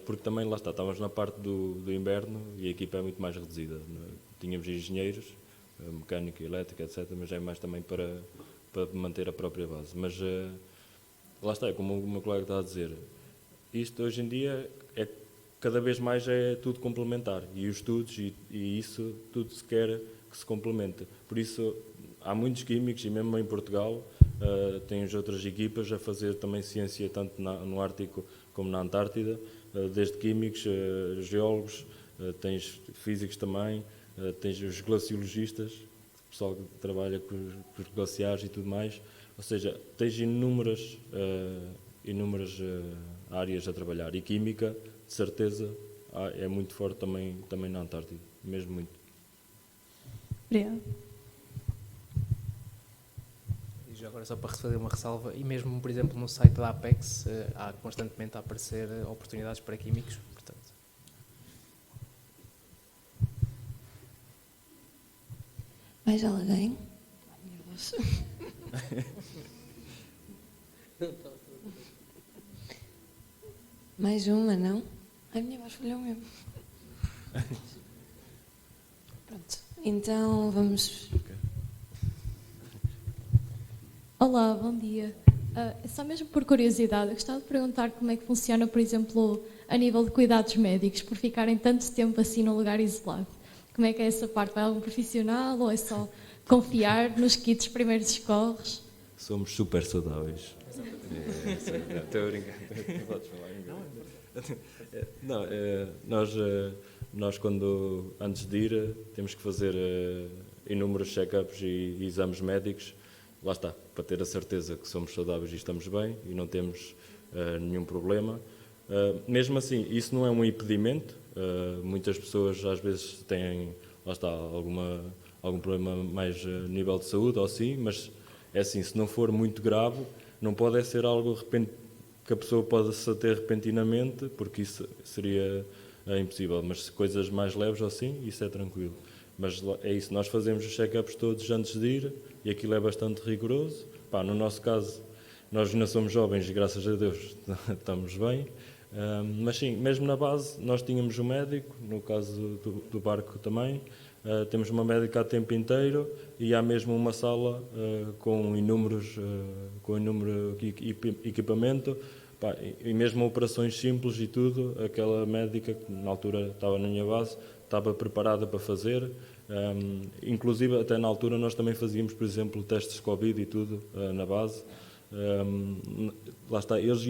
porque também, lá está, estávamos na parte do inverno e a equipa é muito mais reduzida. Tínhamos engenheiros, mecânica, elétrica, etc., mas é mais também para manter a própria base. Mas lá está, é como o meu colega está a dizer, isto hoje em dia cada vez mais é tudo complementar, e os estudos e isso tudo se quer que se complemente. Por isso há muitos químicos, e mesmo em Portugal tens outras equipas a fazer também ciência tanto no Ártico como na Antártida, desde químicos, geólogos, tens físicos também, tens os glaciologistas, o pessoal que trabalha com os glaciares e tudo mais. Ou seja, tens inúmeras áreas a trabalhar, e química, de certeza, é muito forte também na Antártida, mesmo muito. Obrigada. E agora, só para fazer uma ressalva, e mesmo, por exemplo, no site da Apex, há constantemente a aparecer oportunidades para químicos, portanto. Mais alguém? Ai, meu Deus. Mais uma, não? Ai, minha voz falhou mesmo. Pronto. Então, vamos... Olá, bom dia. Só mesmo por curiosidade, eu gostava de perguntar como é que funciona, por exemplo, a nível de cuidados médicos, por ficarem tanto tempo assim num lugar isolado. Como é que é essa parte? Vai algum profissional ou é só confiar nos kits de primeiros socorros? Somos super saudáveis. Estou a brincar. Podes falar não, nós quando, antes de ir, temos que fazer inúmeros check-ups e exames médicos, lá está, para ter a certeza que somos saudáveis e estamos bem e não temos nenhum problema. Mesmo assim, isso não é um impedimento. Muitas pessoas às vezes têm, lá está, algum problema mais a nível de saúde ou assim, mas é assim, se não for muito grave, não pode ser algo que a pessoa possa ter repentinamente, porque isso seria impossível, mas se coisas mais leves ou assim, isso é tranquilo. Mas é isso, nós fazemos os check-ups todos antes de ir e aquilo é bastante rigoroso. Pá, no nosso caso, nós ainda somos jovens e graças a Deus estamos bem. Mas sim, mesmo na base nós tínhamos um médico, no caso do barco também, temos uma médica a tempo inteiro e há mesmo uma sala com inúmero equipamento, pá, e mesmo operações simples e tudo, aquela médica que na altura estava na minha base, estava preparada para fazer, inclusive até na altura nós também fazíamos, por exemplo, testes de Covid e tudo na base. Lá está, eles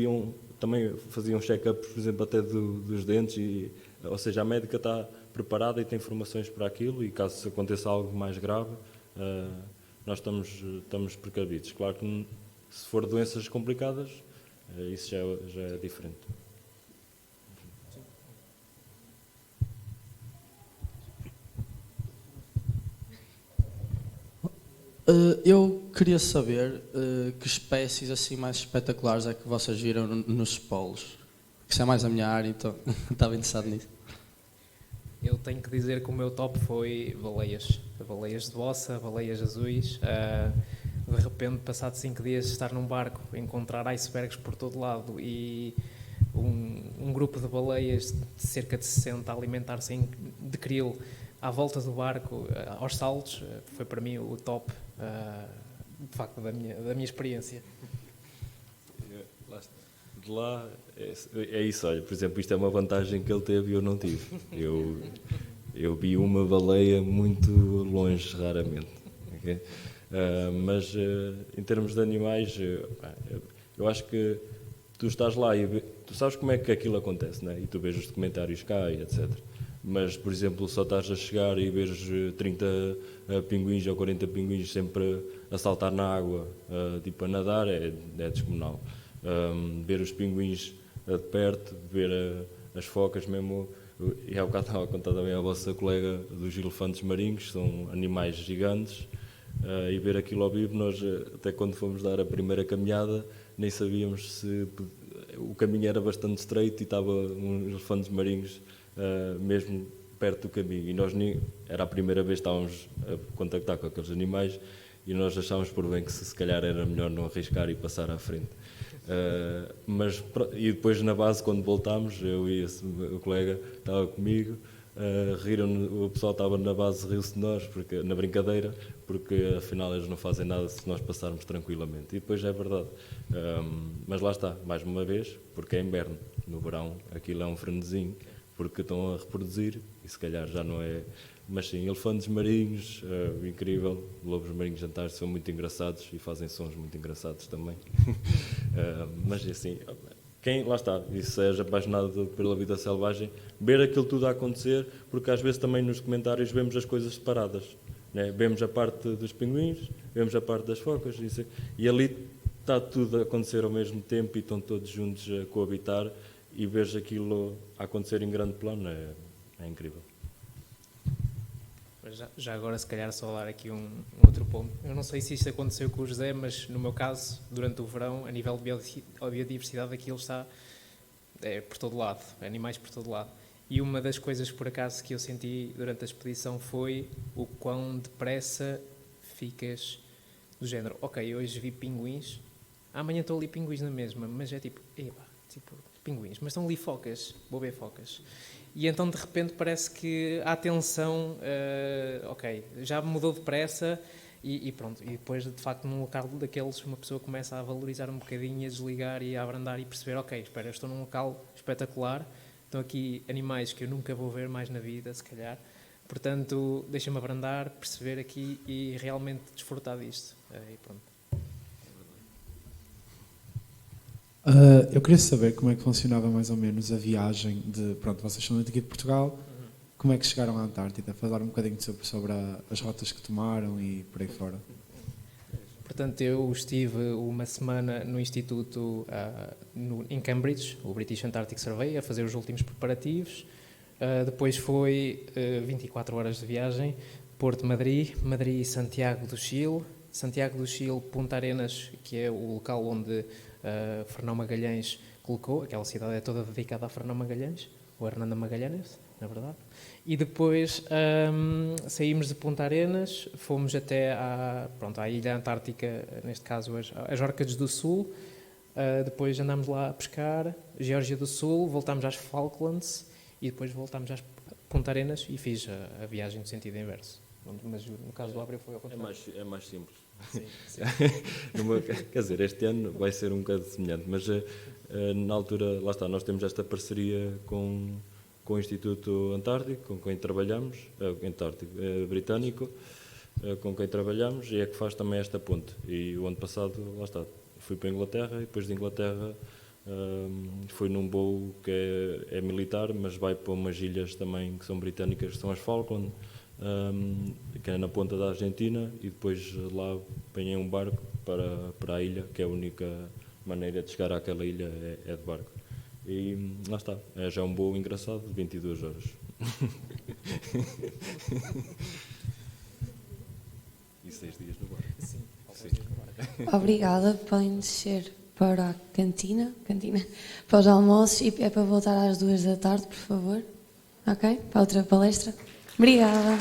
também faziam check-ups, por exemplo, até dos dentes, ou seja, a médica está preparada e tem informações para aquilo e caso aconteça algo mais grave, nós estamos precavidos. Claro que se for doenças complicadas, isso já é diferente. Eu queria saber que espécies assim mais espetaculares é que vocês viram nos polos. Isso é mais a minha área, então estava interessado nisso. Eu tenho que dizer que o meu top foi baleias. Baleias de bossa, baleias azuis. De repente, passado 5 dias de estar num barco, encontrar icebergs por todo lado e um grupo de baleias de cerca de 60 a alimentar-se de krill à volta do barco, aos saltos, foi para mim o top, de facto, da minha experiência. De lá, é isso, olha, por exemplo, isto é uma vantagem que ele teve e eu não tive. Eu vi uma baleia muito longe, raramente. Okay? Mas em termos de animais, eu acho que tu estás lá e tu sabes como é que aquilo acontece, né? E tu vês os documentários cá e etc. Mas, por exemplo, só estás a chegar e vês 30 pinguins ou 40 pinguins sempre a saltar na água, tipo a nadar, é descomunal. Ver os pinguins de perto, ver as focas mesmo, e há bocado estava a contar também à vossa colega dos elefantes marinhos, que são animais gigantes, e ver aquilo ao vivo, nós até quando fomos dar a primeira caminhada, nem sabíamos se o caminho era bastante estreito e estava uns elefantes marinhos mesmo perto do caminho, e nós era a primeira vez que estávamos a contactar com aqueles animais e nós achávamos por bem que se calhar era melhor não arriscar e passar à frente. E depois na base, quando voltámos, eu e o colega estava comigo, o pessoal estava na base, riu-se de nós na brincadeira, porque afinal eles não fazem nada se nós passarmos tranquilamente, e depois é verdade. Mas lá está, mais uma vez, porque é inverno. No verão aquilo é um frenesinho, porque estão a reproduzir e se calhar já não é. Mas sim, elefantes marinhos, incrível, lobos marinhos jantares são muito engraçados e fazem sons muito engraçados também. Mas assim, lá está, e se és apaixonado pela vida selvagem, ver aquilo tudo a acontecer, porque às vezes também nos comentários vemos as coisas separadas, né? Vemos a parte dos pinguins, vemos a parte das focas, e ali está tudo a acontecer ao mesmo tempo e estão todos juntos a coabitar, e vejo aquilo a acontecer em grande plano, é incrível. Já agora, se calhar, só dar aqui um outro ponto. Eu não sei se isto aconteceu com o José, mas no meu caso, durante o verão, a nível de biodiversidade, aquilo está por todo lado, animais por todo lado. E uma das coisas, por acaso, que eu senti durante a expedição foi o quão depressa ficas do género, ok, hoje vi pinguins, amanhã estou ali pinguins na mesma, mas é tipo, pinguins, mas estão ali focas, vou ver focas. E então de repente parece que a atenção, ok, já mudou depressa e pronto. E depois de facto num local daqueles uma pessoa começa a valorizar um bocadinho, a desligar e a abrandar e perceber, ok, espera, eu estou num local espetacular, estão aqui animais que eu nunca vou ver mais na vida, se calhar. Portanto, deixa-me abrandar, perceber aqui e realmente desfrutar disto. E pronto. Eu queria saber como é que funcionava mais ou menos a viagem de... Pronto, vocês são daqui de Portugal. Como é que chegaram à Antártida? Falar um bocadinho sobre as rotas que tomaram e por aí fora. Portanto, eu estive uma semana no Instituto em Cambridge, o British Antarctic Survey, a fazer os últimos preparativos. Depois foi 24 horas de viagem, Porto-Madrid, Madrid-Santiago do Chile, Santiago do Chile, Punta Arenas, que é o local onde Fernão Magalhães colocou, aquela cidade é toda dedicada a Fernão Magalhães, ou Hernando Magalhães, na verdade. E depois saímos de Punta Arenas, fomos até à Ilha Antártica, neste caso as Órcades do Sul, depois andámos lá a pescar, Geórgia do Sul, voltámos às Falklands e depois voltámos às Punta Arenas e fiz a viagem no sentido inverso. Mas no caso do Abreu foi ao contrário. É mais simples. Sim, sim. Quer dizer, este ano vai ser um bocado semelhante, mas na altura, lá está, nós temos esta parceria com o Instituto Antártico, com quem trabalhamos, britânico, com quem trabalhamos, e é que faz também esta ponte. E o ano passado, lá está, fui para a Inglaterra, e depois de Inglaterra fui num voo que é militar, mas vai para umas ilhas também que são britânicas, que são as Falkland, que é na ponta da Argentina, e depois lá apanhei um barco para a ilha, que é a única maneira de chegar àquela ilha é de barco. E lá está, é já um voo engraçado de 22 horas. E 6 dias no barco. Sim, 6 dias no barco. Obrigada, podem descer para a cantina, para os almoços, e é para voltar às 2 da tarde, por favor. Ok? Para outra palestra. Obrigada.